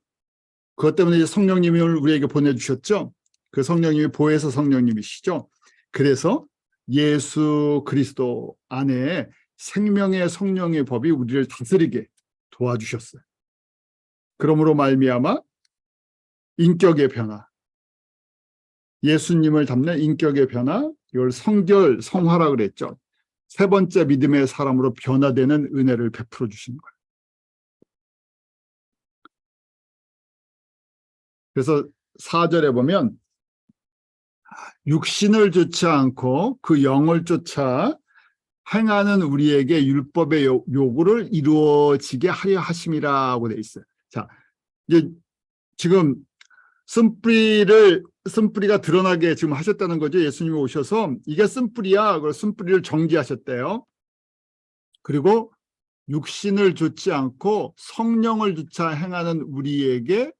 그것 때문에 성령님을 우리에게 보내주셨죠. 그 성령님이 보혜사 성령님이시죠. 그래서 예수 그리스도 안에 생명의 성령의 법이 우리를 다스리게 도와주셨어요. 그러므로 말미암아 인격의 변화, 예수님을 닮는 인격의 변화, 이걸 성결, 성화라 그랬죠. 세 번째 믿음의 사람으로 변화되는 은혜를 베풀어 주시는 거예요. 그래서 4절에 보면 육신을 쫓지 않고 그 영을 쫓아 행하는 우리에게 율법의 요구를 이루어지게 하려 하심이라고 돼 있어요. 자, 이제 지금 쓴뿌리가 드러나게 지금 하셨다는 거죠. 예수님이 오셔서 이게 쓴뿌리야. 그래서 쓴뿌리를 정지하셨대요. 그리고 육신을 쫓지 않고 성령을 쫓아 행하는 우리에게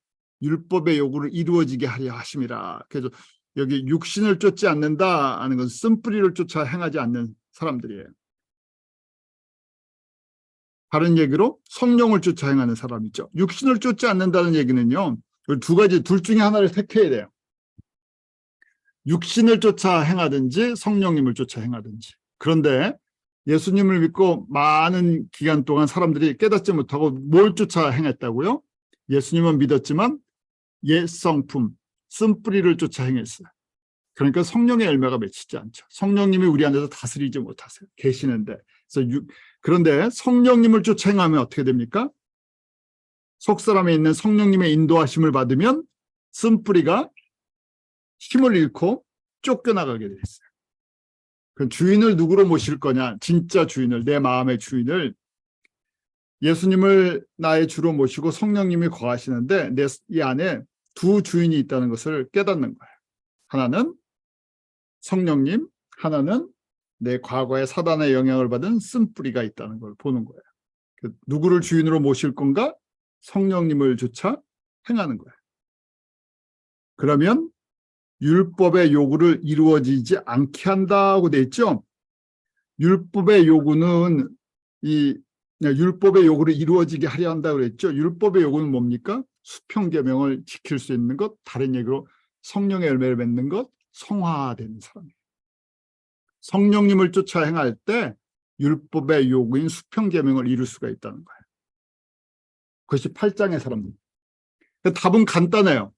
율법의 요구를 이루어지게 하려 하심이라. 그래서 여기 육신을 쫓지 않는다 하는 건 쓴뿌리를 쫓아 행하지 않는 사람들이에요. 다른 얘기로 성령을 쫓아 행하는 사람이죠. 육신을 쫓지 않는다는 얘기는요, 두 가지, 둘 중에 하나를 택해야 돼요. 육신을 쫓아 행하든지 성령님을 쫓아 행하든지. 그런데 예수님을 믿고 많은 기간 동안 사람들이 깨닫지 못하고 뭘 쫓아 행했다고요? 예수님은 믿었지만 옛 성품, 쓴뿌리를 쫓아 행했어요. 그러니까 성령의 열매가 맺히지 않죠. 성령님이 우리 안에서 다스리지 못하세요. 계시는데. 그런데 성령님을 쫓아 행하면 어떻게 됩니까? 속사람에 있는 성령님의 인도하심을 받으면 쓴뿌리가 힘을 잃고 쫓겨나가게 돼 있어요. 그 주인을 누구로 모실 거냐? 진짜 주인을, 내 마음의 주인을, 예수님을 나의 주로 모시고 성령님이 거하시는데 이 안에 두 주인이 있다는 것을 깨닫는 거예요. 하나는 성령님, 하나는 내 과거에 사단의 영향을 받은 쓴뿌리가 있다는 걸 보는 거예요. 누구를 주인으로 모실 건가? 성령님을 조차 행하는 거예요. 그러면 율법의 요구를 이루어지지 않게 한다고 돼 있죠. 율법의 요구는 율법의 요구를 이루어지게 하려 한다고 그랬죠. 율법의 요구는 뭡니까? 수평계명을 지킬 수 있는 것, 다른 얘기로 성령의 열매를 맺는 것, 성화되는 사람이에요. 성령님을 쫓아 행할 때 율법의 요구인 수평계명을 이룰 수가 있다는 거예요. 그것이 8장의 사람입니다. 답은 간단해요.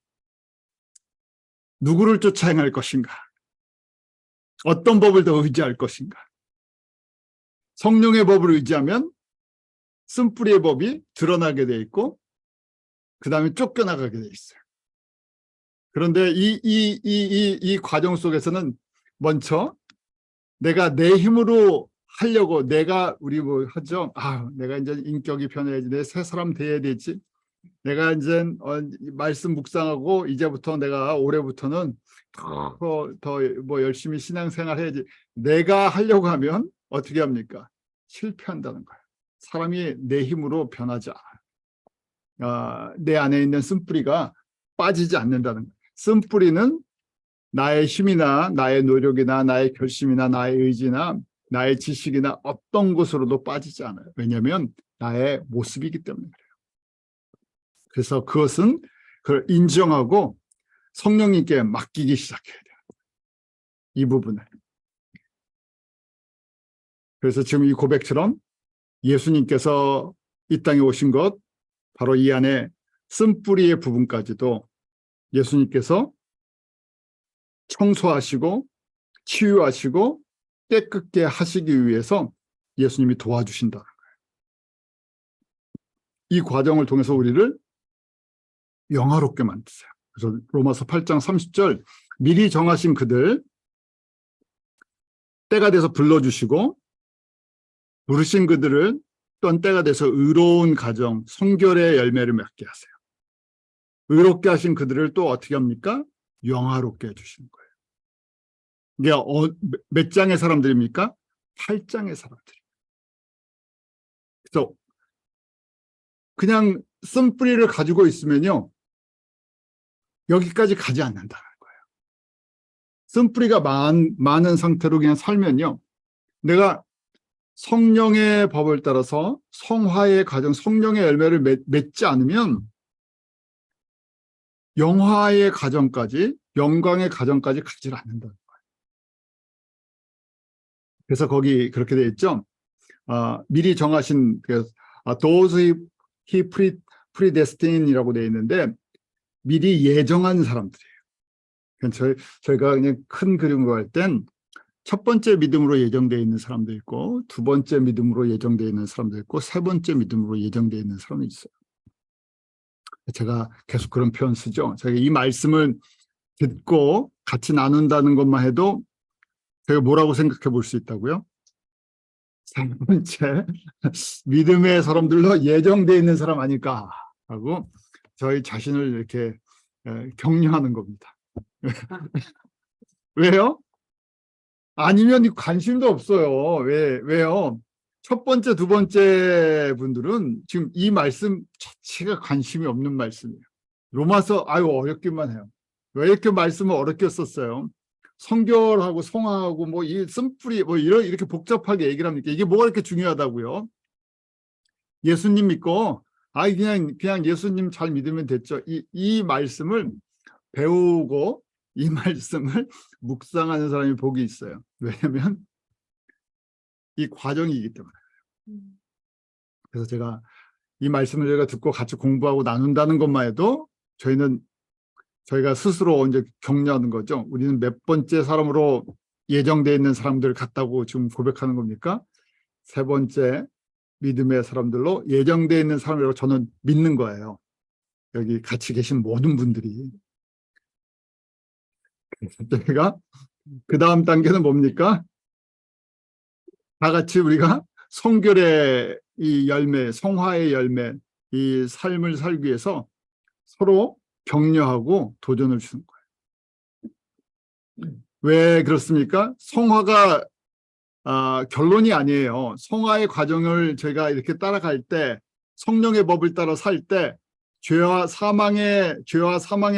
누구를 쫓아 행할 것인가? 어떤 법을 더 의지할 것인가? 성령의 법을 의지하면 쓴뿌리의 법이 드러나게 돼 있고 그 다음에 쫓겨나가게 돼 있어요. 그런데 이 과정 속에서는 먼저 내가 내 힘으로 하려고 우리 뭐 하죠. 내가 이제 인격이 변해야지. 내 새 사람 돼야 되지. 내가 이제 말씀 묵상하고 이제부터 내가 올해부터는 더 뭐 열심히 신앙생활 해야지. 내가 하려고 하면 어떻게 합니까? 실패한다는 거예요. 사람이 내 힘으로 변하지 않아요. 내 안에 있는 쓴뿌리가 빠지지 않는다는 거예요. 쓴뿌리는 나의 힘이나 나의 노력이나 나의 결심이나 나의 의지나 나의 지식이나 어떤 것으로도 빠지지 않아요. 왜냐하면 나의 모습이기 때문에 그래요. 그래서 그걸 인정하고 성령님께 맡기기 시작해야 돼요. 이 부분을. 그래서 지금 이 고백처럼 예수님께서 이 땅에 오신 것, 바로 이 안에 쓴뿌리의 부분까지도 예수님께서 청소하시고 치유하시고 깨끗게 하시기 위해서 예수님이 도와주신다는 거예요. 이 과정을 통해서 우리를 영화롭게 만드세요. 그래서 로마서 8장 30절 미리 정하신 그들 때가 돼서 불러주시고 부르신 그들을 또한 때가 돼서 의로운 가정, 성결의 열매를 맺게 하세요. 의롭게 하신 그들을 또 어떻게 합니까? 영화롭게 해주시는 거예요. 이게 몇 장의 사람들입니까? 8장의 사람들. 그래서 그냥 쓴뿌리를 가지고 있으면요, 여기까지 가지 않는다는 거예요. 쓴뿌리가 많은 상태로 그냥 살면요, 내가 성령의 법을 따라서 성화의 과정, 성령의 열매를 맺지 않으면 영화의 과정까지, 영광의 과정까지 가지 않는다는 거예요. 그래서 거기 그렇게 되어 있죠. 미리 정하신 those he predestined이라고 되어 있는데 미리 예정한 사람들이에요. 저희가 그냥 큰 그림으로 할 땐 첫 번째 믿음으로 예정되어 있는 사람도 있고 두 번째 믿음으로 예정되어 있는 사람도 있고 세 번째 믿음으로 예정되어 있는 사람이 있어요. 제가 계속 그런 표현 쓰죠. 제가 이 말씀을 듣고 같이 나눈다는 것만 해도 제가 뭐라고 생각해 볼 수 있다고요? 세 번째 믿음의 사람들로 예정되어 있는 사람 아닐까 하고 저희 자신을 이렇게 격려하는 겁니다. 왜요? 아니면 관심도 없어요. 왜요? 첫 번째, 두 번째 분들은 지금 이 말씀 자체가 관심이 없는 말씀이에요. 로마서 어렵기만 해요. 왜 이렇게 말씀을 어렵게 썼어요? 성결하고 성화하고 뭐 이 쓴뿌리 뭐 이렇게 복잡하게 얘기를 합니까? 이게 뭐가 이렇게 중요하다고요? 예수님 믿고 그냥 예수님 잘 믿으면 됐죠. 이 말씀을 배우고 이 말씀을 묵상하는 사람이 복이 있어요. 왜냐하면 이 과정이기 때문에. 그래서 제가 이 말씀을 저희가 듣고 같이 공부하고 나눈다는 것만 해도 저희가 스스로 이제 격려하는 거죠. 우리는 몇 번째 사람으로 예정되어 있는 사람들 같다고 지금 고백하는 겁니까? 세 번째 믿음의 사람들로 예정되어 있는 사람이라고 저는 믿는 거예요. 여기 같이 계신 모든 분들이. 저희가 그 다음 단계는 뭡니까? 다 같이 우리가 성결의 이 열매, 성화의 열매, 이 삶을 살기 위해서 서로 격려하고 도전을 주는 거예요. 왜 그렇습니까? 성화가 결론이 아니에요. 성화의 과정을 저희가 이렇게 따라갈 때 성령의 법을 따라 살 때 죄와 사망의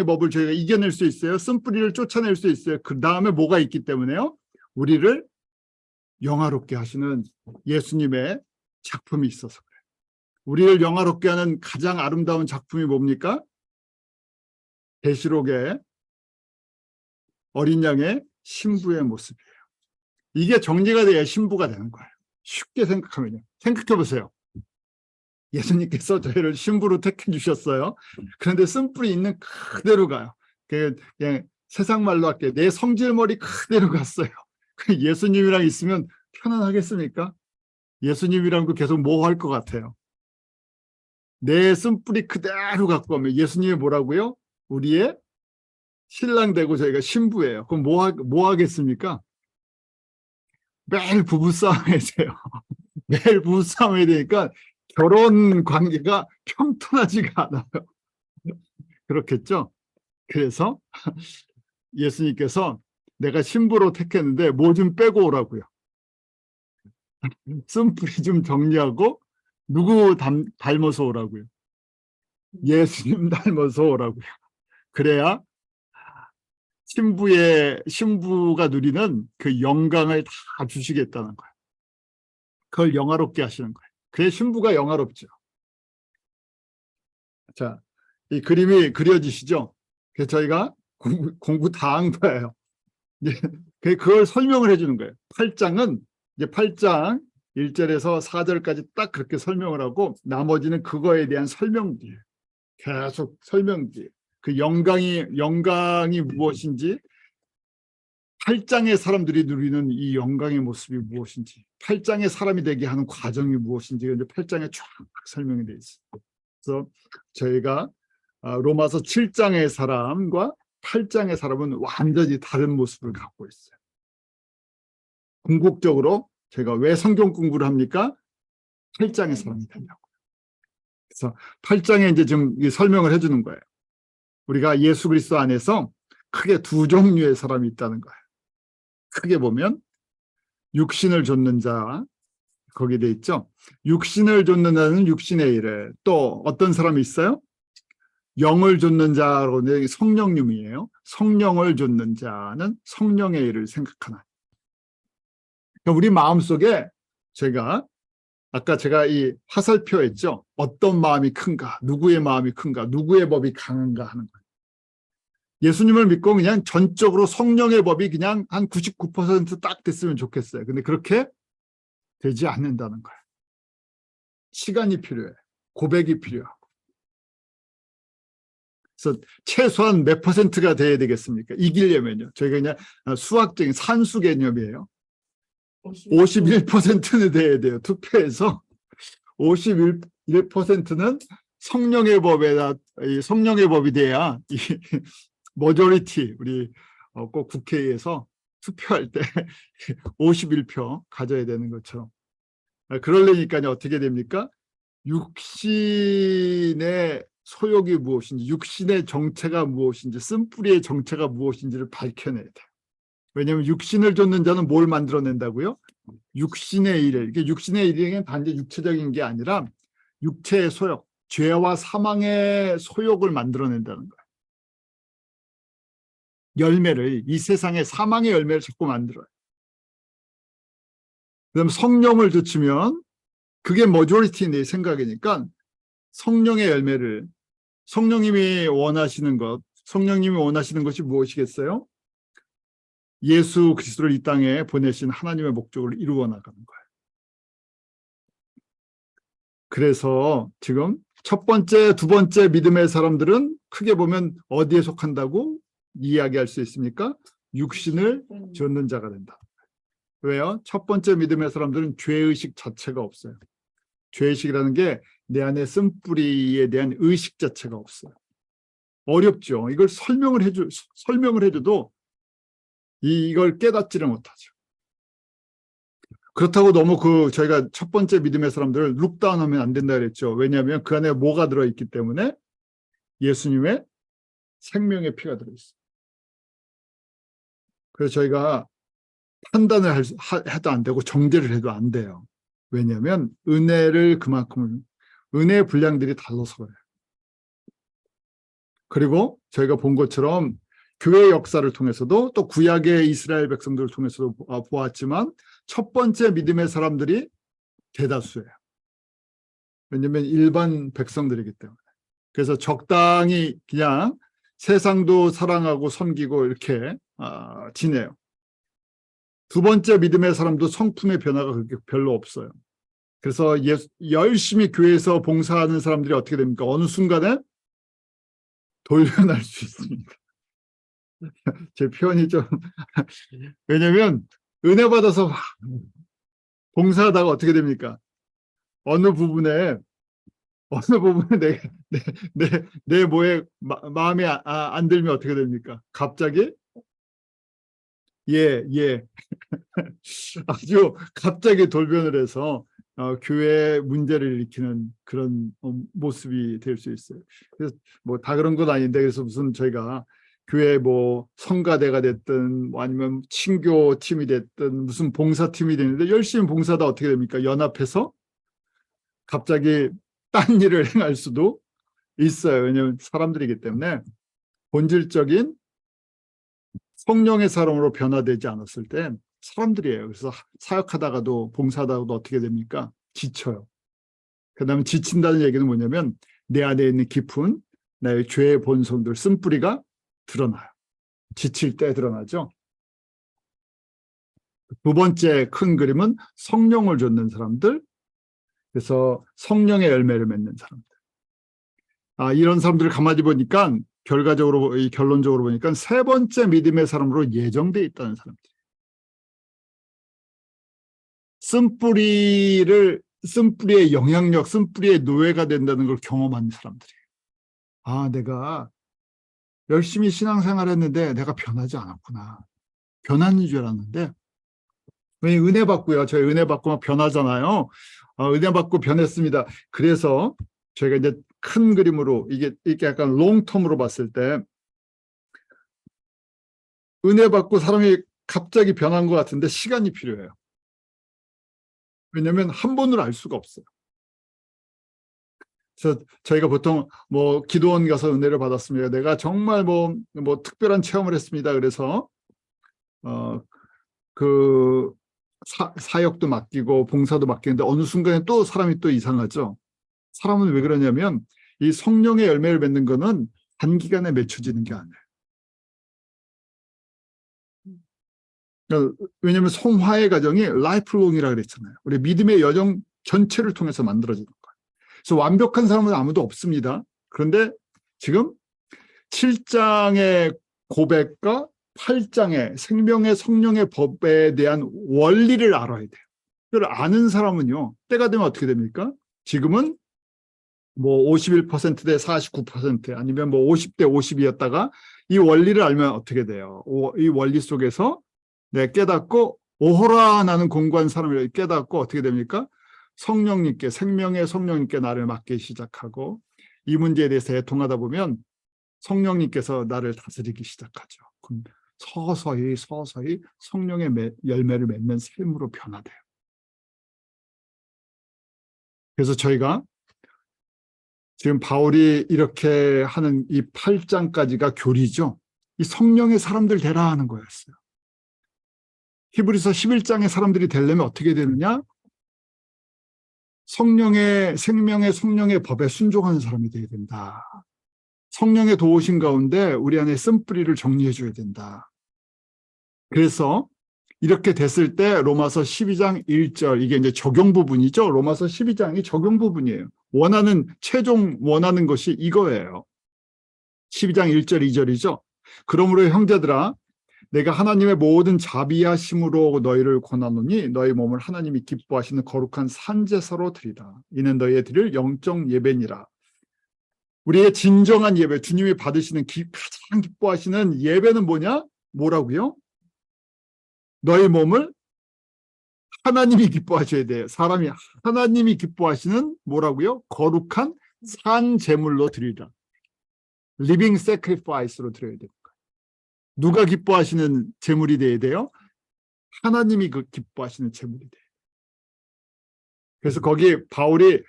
법을 저희가 이겨낼 수 있어요. 쓴뿌리를 쫓아낼 수 있어요. 그 다음에 뭐가 있기 때문에요? 우리를 영화롭게 하시는 예수님의 작품이 있어서 그래요. 우리를 영화롭게 하는 가장 아름다운 작품이 뭡니까? 계시록의 어린 양의 신부의 모습이에요. 이게 정리가 돼야 신부가 되는 거예요. 쉽게 생각하면요. 생각해 보세요. 예수님께서 저희를 신부로 택해 주셨어요. 그런데 쓴뿌리 있는 그대로 가요. 그냥 세상 말로 할게요. 내 성질머리 그대로 갔어요. 예수님이랑 있으면 편안하겠습니까? 예수님이랑도 계속 모호할 것 같아요. 내 쓴뿌리 그대로 갖고 오면 예수님이 뭐라고요? 우리의 신랑 되고 저희가 신부예요. 그럼 뭐 하겠습니까? 매일 부부싸움 해야 돼요. 매일 부부싸움 해야 되니까 결혼 관계가 평탄하지가 않아요. 그렇겠죠? 그래서 예수님께서 내가 신부로 택했는데 뭐 좀 빼고 오라고요. 쓴뿌리 좀 정리하고 누구 닮아서 오라고요. 예수님 닮아서 오라고요. 그래야 신부가 누리는 그 영광을 다 주시겠다는 거예요. 그걸 영화롭게 하시는 거예요. 그래야 신부가 영화롭죠. 자, 이 그림이 그려지시죠? 그래서 저희가 공부 다 한 거예요. 그걸 설명을 해주는 거예요. 8장은 이제 8장 1절에서 4절까지 딱 그렇게 설명을 하고 나머지는 그거에 대한 설명들이에요. 계속 설명들이에요. 그 영광이 무엇인지 8장의 사람들이 누리는 이 영광의 모습이 무엇인지 8장의 사람이 되게 하는 과정이 무엇인지 이제 8장에 쫙 설명이 되어 있어요. 그래서 저희가 로마서 7장의 사람과 8장의 사람은 완전히 다른 모습을 갖고 있어요. 궁극적으로 제가 왜 성경 공부를 합니까? 8장의 사람이 되려고. 그래서 8장에 이제 좀 설명을 해주는 거예요. 우리가 예수 그리스도 안에서 크게 두 종류의 사람이 있다는 거예요. 크게 보면 육신을 좇는 자, 거기에 돼 있죠. 육신을 좇는 자는 육신의 일을, 또 어떤 사람이 있어요? 영을 좇는 자로 성령님이에요. 성령을 좇는 자는 성령의 일을 생각하는. 우리 마음속에 아까 제가 이 화살표 했죠. 어떤 마음이 큰가, 누구의 마음이 큰가, 누구의 법이 강한가 하는 거예요. 예수님을 믿고 그냥 전적으로 성령의 법이 그냥 한 99% 됐으면 좋겠어요. 근데 그렇게 되지 않는다는 거예요. 시간이 필요해요. 고백이 필요하고. 그래서 최소한 몇 %가 돼야 되겠습니까? 이기려면요. 저희가 그냥 수학적인 산수 개념이에요. 51%는 돼야 돼요. 투표에서 51%는 성령의 법이 돼야 이 머저리티 우리 꼭 국회에서 투표할 때 51표 가져야 되는 것처럼. 그러려니까요 어떻게 됩니까? 육신의 소욕이 무엇인지, 육신의 정체가 무엇인지, 쓴뿌리의 정체가 무엇인지를 밝혀내야 돼요. 왜냐하면 육신을 좇는 자는 뭘 만들어낸다고요? 육신의 일을. 이게 육신의 일이 단지 육체적인 게 아니라 육체의 소욕, 죄와 사망의 소욕을 만들어낸다는 거예요. 열매를, 이 세상의 사망의 열매를 자꾸 만들어요. 그다음 성령을 좇으면 그게 머저리티 내 생각이니까 성령의 열매를, 성령님이 원하시는 것이 무엇이겠어요? 예수 그리스도를 이 땅에 보내신 하나님의 목적을 이루어 나가는 거예요. 그래서 지금 첫 번째, 두 번째 믿음의 사람들은 크게 보면 어디에 속한다고 이야기할 수 있습니까? 육신을 좇는 자가 된다. 왜요? 첫 번째 믿음의 사람들은 죄의식 자체가 없어요. 죄의식이라는 게 내 안에 쓴뿌리에 대한 의식 자체가 없어요. 어렵죠. 이걸 설명을 해줘도 이걸 깨닫지를 못하죠. 그렇다고 너무 저희가 첫 번째 믿음의 사람들을 룩다운하면 안 된다 그랬죠. 왜냐하면 그 안에 뭐가 들어있기 때문에 예수님의 생명의 피가 들어있어요. 그래서 저희가 판단을 해도 안 되고 정죄를 해도 안 돼요. 왜냐하면 은혜를 그만큼 은혜의 분량들이 달라서 그래요. 그리고 저희가 본 것처럼 교회 역사를 통해서도 또 구약의 이스라엘 백성들을 통해서도 보았지만 첫 번째 믿음의 사람들이 대다수예요. 왜냐하면 일반 백성들이기 때문에. 그래서 적당히 그냥 세상도 사랑하고 섬기고 이렇게 지내요. 두 번째 믿음의 사람도 성품의 변화가 그렇게 별로 없어요. 그래서 열심히 교회에서 봉사하는 사람들이 어떻게 됩니까? 어느 순간에 돌변할 수 있습니다. 제 표현이 좀 왜냐하면 은혜 받아서 봉사하다가 어떻게 됩니까? 어느 부분에 내 뭐에 마음에 안 들면 어떻게 됩니까? 갑자기 예 아주 갑자기 돌변을 해서 교회 문제를 일으키는 그런 모습이 될 수 있어요. 그래서 뭐 다 그런 건 아닌데 그래서 무슨 저희가 교회 뭐 성가대가 됐든 뭐 아니면 친교팀이 됐든 무슨 봉사팀이 되는데 열심히 봉사하다 어떻게 됩니까? 연합해서 갑자기 딴 일을 행할 수도 있어요. 왜냐하면 사람들이기 때문에 본질적인 성령의 사람으로 변화되지 않았을 때 사람들이에요. 그래서 사역하다가도 봉사하다가도 어떻게 됩니까? 지쳐요. 그 다음에 지친다는 얘기는 뭐냐면 내 안에 있는 깊은 나의 죄의 본성들 쓴뿌리가 드러나요. 지칠 때 드러나죠. 두 번째 큰 그림은 성령을 줬는 사람들, 그래서 성령의 열매를 맺는 사람들. 이런 사람들을 가만히 보니까 결론적으로 보니까 세 번째 믿음의 사람으로 예정돼 있다는 사람들. 쓴뿌리의 영향력, 쓴뿌리의 노예가 된다는 걸 경험한 사람들이에요. 내가 열심히 신앙생활했는데 내가 변하지 않았구나. 변하는 줄 알았는데 왜 은혜 받고요. 저희 은혜 받고 막 변하잖아요. 은혜 받고 변했습니다. 그래서 저희가 이제 큰 그림으로 이게 약간 롱텀으로 봤을 때 은혜 받고 사람이 갑자기 변한 것 같은데 시간이 필요해요. 왜냐하면 한 번으로 알 수가 없어요. 그래서 저희가 보통 뭐 기도원 가서 은혜를 받았습니다. 내가 정말 뭐 특별한 체험을 했습니다. 그래서 그 사역도 맡기고 봉사도 맡기는데 어느 순간에 또 사람이 또 이상하죠. 사람은 왜 그러냐면 이 성령의 열매를 맺는 거는 단기간에 맺혀지는 게 아니에요. 왜냐하면 성화의 과정이 라이프롱이라고 그랬잖아요. 우리 믿음의 여정 전체를 통해서 만들어지는 거예요. 그래서 완벽한 사람은 아무도 없습니다. 그런데 지금 7장의 고백과 8장의 생명의 성령의 법에 대한 원리를 알아야 돼요. 그걸 아는 사람은요, 때가 되면 어떻게 됩니까? 지금은 뭐 51%대 49% 아니면 뭐 50대 50이었다가 이 원리를 알면 어떻게 돼요? 이 원리 속에서 깨닫고 오호라 나는 공고한 사람을 깨닫고 어떻게 됩니까? 성령님께, 생명의 성령님께 나를 맡기 시작하고 이 문제에 대해서 애통하다 보면 성령님께서 나를 다스리기 시작하죠. 그럼 서서히 성령의 열매를 맺는 삶으로 변화돼요. 그래서 저희가 지금 바울이 이렇게 하는 이 8장까지가 교리죠. 이 성령의 사람들 되라 하는 거였어요. 히브리서 11장의 사람들이 되려면 어떻게 되느냐? 성령의 생명의 성령의 법에 순종하는 사람이 되어야 된다. 성령의 도우심 가운데 우리 안에 쓴뿌리를 정리해 줘야 된다. 그래서 이렇게 됐을 때 로마서 12장 1절 이게 이제 적용 부분이죠. 로마서 12장이 적용 부분이에요. 최종 원하는 것이 이거예요. 12장 1절 2절이죠. 그러므로 형제들아 내가 하나님의 모든 자비하심으로 너희를 권하노니 너희 몸을 하나님이 기뻐하시는 거룩한 산제사로 드리라. 이는 너희의 드릴 영적 예배니라. 우리의 진정한 예배, 주님이 받으시는 가장 기뻐하시는 예배는 뭐라고요? 너희 몸을 하나님이 기뻐하셔야 돼요. 사람이 하나님이 기뻐하시는 뭐라고요? 거룩한 산 제물로 드리라. 리빙 세크리파이스로 드려야 됩니다. 누가 기뻐하시는 제물이 돼야 돼요? 하나님이 기뻐하시는 제물이 돼요. 그래서 거기 바울이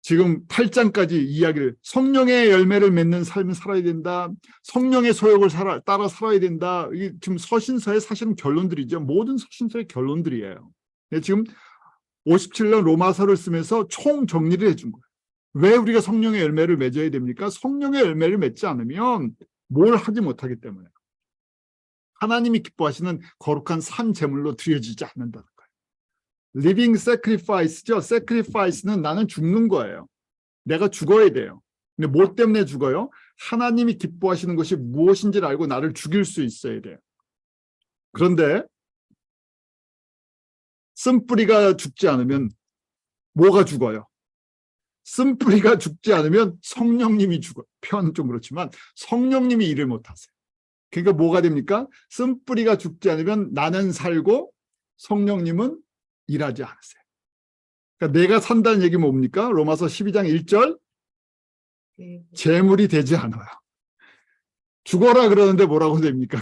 지금 8장까지 이야기를 성령의 열매를 맺는 삶을 살아야 된다. 성령의 소욕을 따라 살아야 된다. 이게 지금 서신서의 사실은 결론들이죠. 모든 서신서의 결론들이에요. 지금 57년 로마서를 쓰면서 총 정리를 해준 거예요. 왜 우리가 성령의 열매를 맺어야 됩니까? 성령의 열매를 맺지 않으면 뭘 하지 못하기 때문에. 하나님이 기뻐하시는 거룩한 산 제물로 드려지지 않는다는 거예요. living sacrifice죠. sacrifice는 나는 죽는 거예요. 내가 죽어야 돼요. 근데 뭐 때문에 죽어요? 하나님이 기뻐하시는 것이 무엇인지를 알고 나를 죽일 수 있어야 돼요. 그런데 쓴뿌리가 죽지 않으면 뭐가 죽어요? 쓴뿌리가 죽지 않으면 성령님이 죽어요. 표현은 좀 그렇지만 성령님이 일을 못하세요. 그러니까 뭐가 됩니까? 쓴뿌리가 죽지 않으면 나는 살고 성령님은 일하지 않으세요. 그러니까 내가 산다는 얘기 뭡니까? 로마서 12장 1절 재물이 되지 않아요. 죽어라 그러는데 뭐라고 됩니까?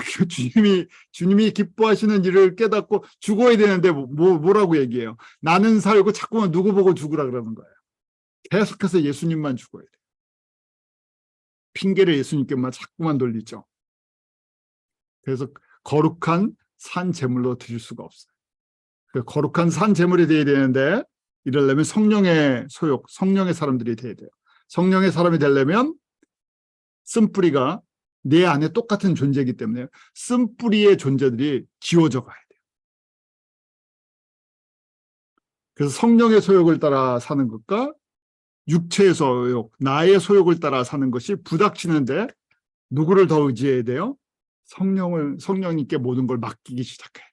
주님이 기뻐하시는 일을 깨닫고 죽어야 되는데 뭐라고 얘기해요? 나는 살고 자꾸만 누구 보고 죽으라 그러는 거예요. 계속해서 예수님만 죽어야 돼요. 핑계를 예수님께만 자꾸만 돌리죠. 그래서 거룩한 산 제물로 드릴 수가 없어요. 거룩한 산 제물이 되어야 되는데 이러려면 성령의 소욕, 성령의 사람들이 되어야 돼요. 성령의 사람이 되려면 쓴뿌리가 내 안에 똑같은 존재이기 때문에 쓴뿌리의 존재들이 지워져 가야 돼요. 그래서 성령의 소욕을 따라 사는 것과 육체의 소욕, 나의 소욕을 따라 사는 것이 부닥치는데 누구를 더 의지해야 돼요? 성령님께 모든 걸 맡기기 시작해야 돼요.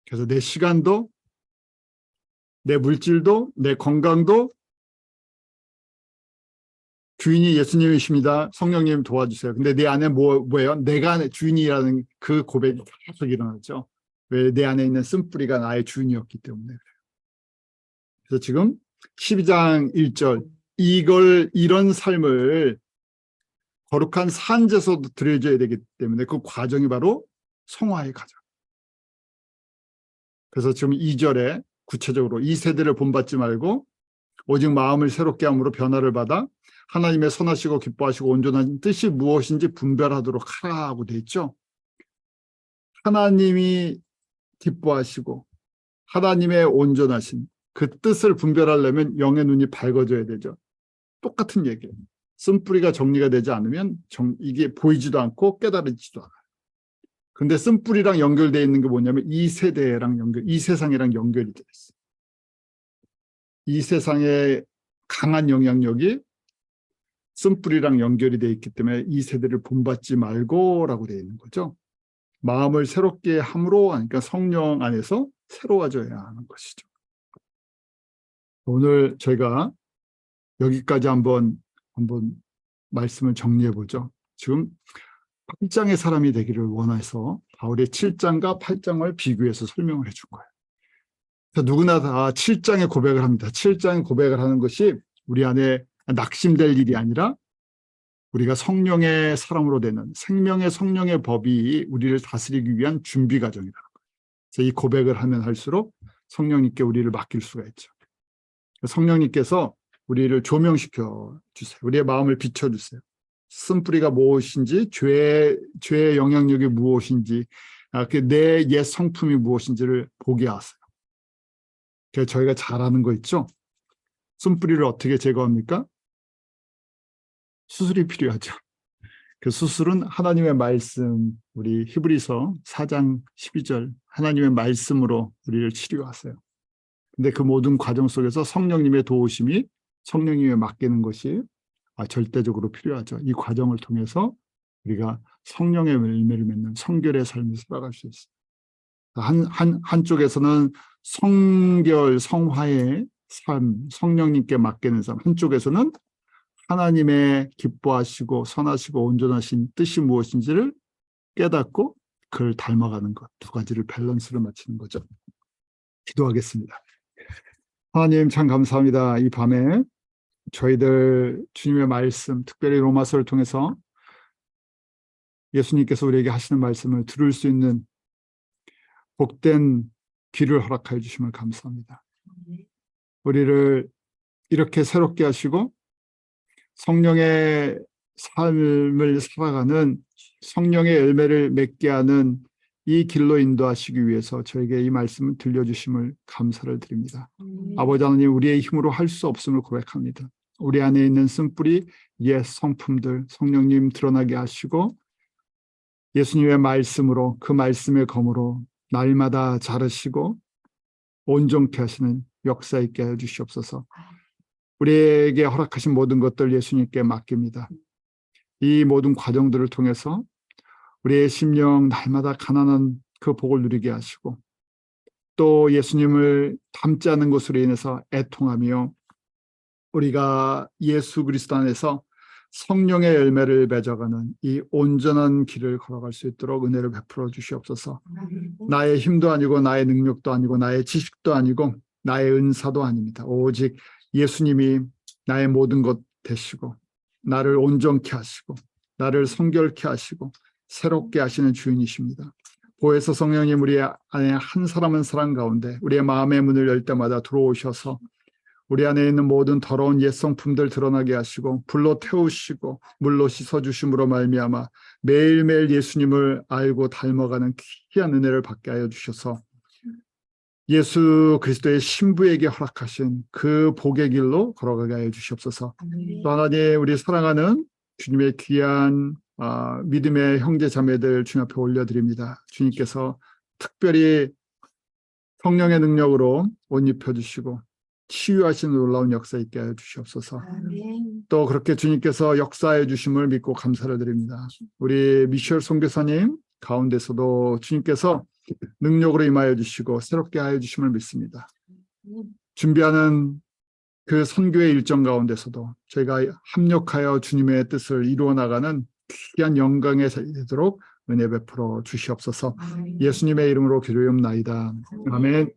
그래서 내 시간도, 내 물질도, 내 건강도 주인이 예수님이십니다. 성령님 도와주세요. 근데 내 안에 뭐예요? 내가 주인이라는 그 고백이 계속 일어나죠. 왜? 내 안에 있는 쓴뿌리가 나의 주인이었기 때문에 그래요. 그래서 지금 12장 1절 이런 삶을 거룩한 산제소도 드려져야 되기 때문에 그 과정이 바로 성화의 과정. 그래서 지금 2절에 구체적으로 이 세대를 본받지 말고 오직 마음을 새롭게 함으로 변화를 받아 하나님의 선하시고 기뻐하시고 온전한 뜻이 무엇인지 분별하도록 하라고 돼 있죠. 하나님이 기뻐하시고 하나님의 온전하신 그 뜻을 분별하려면 영의 눈이 밝아져야 되죠. 똑같은 얘기예요. 쓴뿌리가 정리가 되지 않으면 이게 보이지도 않고 깨달아지지도 않아요. 근데 쓴뿌리랑 연결되어 있는 게 뭐냐면 이 세대랑 이 세상이랑 연결이 되어 있어요. 이 세상의 강한 영향력이 쓴뿌리랑 연결이 되어 있기 때문에 이 세대를 본받지 말고라고 되어 있는 거죠. 마음을 새롭게 함으로 그러니까 성령 안에서 새로워져야 하는 것이죠. 오늘 저희가 여기까지 한번 말씀을 정리해 보죠. 지금 8장의 사람이 되기를 원해서 바울의 7장과 8장을 비교해서 설명을 해준 거예요. 누구나 다 7장의 고백을 합니다. 7장의 고백을 하는 것이 우리 안에 낙심될 일이 아니라 우리가 성령의 사람으로 되는 생명의 성령의 법이 우리를 다스리기 위한 준비 과정이라는 거예요. 그래서 이 고백을 하면 할수록 성령님께 우리를 맡길 수가 있죠. 성령님께서 우리를 조명시켜 주세요. 우리의 마음을 비춰주세요. 쓴뿌리가 무엇인지, 죄의 영향력이 무엇인지, 내 옛 성품이 무엇인지를 보게 하세요. 그래서 저희가 잘 아는 거 있죠? 쓴뿌리를 어떻게 제거합니까? 수술이 필요하죠. 그 수술은 하나님의 말씀, 우리 히브리서 4장 12절 하나님의 말씀으로 우리를 치료하세요. 근데 그 모든 과정 속에서 성령님의 도우심이 성령님에 맡기는 것이 절대적으로 필요하죠. 이 과정을 통해서 우리가 성령의 열매를 맺는 성결의 삶을 살아갈 수 있어요. 한쪽에서는 성결, 성화의 삶, 성령님께 맡기는 삶, 한쪽에서는 하나님의 기뻐하시고 선하시고 온전하신 뜻이 무엇인지를 깨닫고 그를 닮아가는 것, 두 가지를 밸런스를 맞추는 거죠. 기도하겠습니다. 하나님 참 감사합니다. 이 밤에 저희들 주님의 말씀, 특별히 로마서를 통해서 예수님께서 우리에게 하시는 말씀을 들을 수 있는 복된 귀를 허락하여 주심을 감사합니다. 우리를 이렇게 새롭게 하시고 성령의 삶을 살아가는 성령의 열매를 맺게 하는 이 길로 인도하시기 위해서 저에게 이 말씀을 들려주심을 감사를 드립니다. 아버지 하나님, 우리의 힘으로 할 수 없음을 고백합니다. 우리 안에 있는 쓴뿌리 옛 성품들 성령님 드러나게 하시고 예수님의 말씀으로 그 말씀의 검으로 날마다 자르시고 온전케 하시는 역사 있게 해 주시옵소서. 우리에게 허락하신 모든 것들 예수님께 맡깁니다. 이 모든 과정들을 통해서 우리의 심령 날마다 가난한 그 복을 누리게 하시고 또 예수님을 닮지 않은 것으로 인해서 애통하며 우리가 예수 그리스도 안에서 성령의 열매를 맺어가는 이 온전한 길을 걸어갈 수 있도록 은혜를 베풀어 주시옵소서. 나의 힘도 아니고 나의 능력도 아니고 나의 지식도 아니고 나의 은사도 아닙니다. 오직 예수님이 나의 모든 것 되시고 나를 온전케 하시고 나를 성결케 하시고 새롭게 하시는 주인이십니다. 보혜사 성령님, 우리 안에 한 사람 한 사람 가운데 우리의 마음의 문을 열 때마다 들어오셔서 우리 안에 있는 모든 더러운 옛 성품들 드러나게 하시고 불로 태우시고 물로 씻어주심으로 말미암아 매일매일 예수님을 알고 닮아가는 귀한 은혜를 받게 하여 주셔서 예수 그리스도의 신부에게 허락하신 그 복의 길로 걸어가게 하여 주시옵소서. 또 하나님, 우리 사랑하는 주님의 귀한 믿음의 형제 자매들 주님 앞에 올려드립니다. 주님께서 특별히 성령의 능력으로 옷 입혀주시고 치유하시는 놀라운 역사 있게 하여 주시옵소서. 또 그렇게 주님께서 역사해 주심을 믿고 감사를 드립니다. 우리 미셸 선교사님 가운데서도 주님께서 능력으로 임하여 주시고 새롭게 하여 주심을 믿습니다. 준비하는 그 선교의 일정 가운데서도 저희가 합력하여 주님의 뜻을 이루어 나가는 귀한 영광에 되도록 은혜 베풀어 주시옵소서. 예수님의 이름으로 기도하옵나이다. 아멘.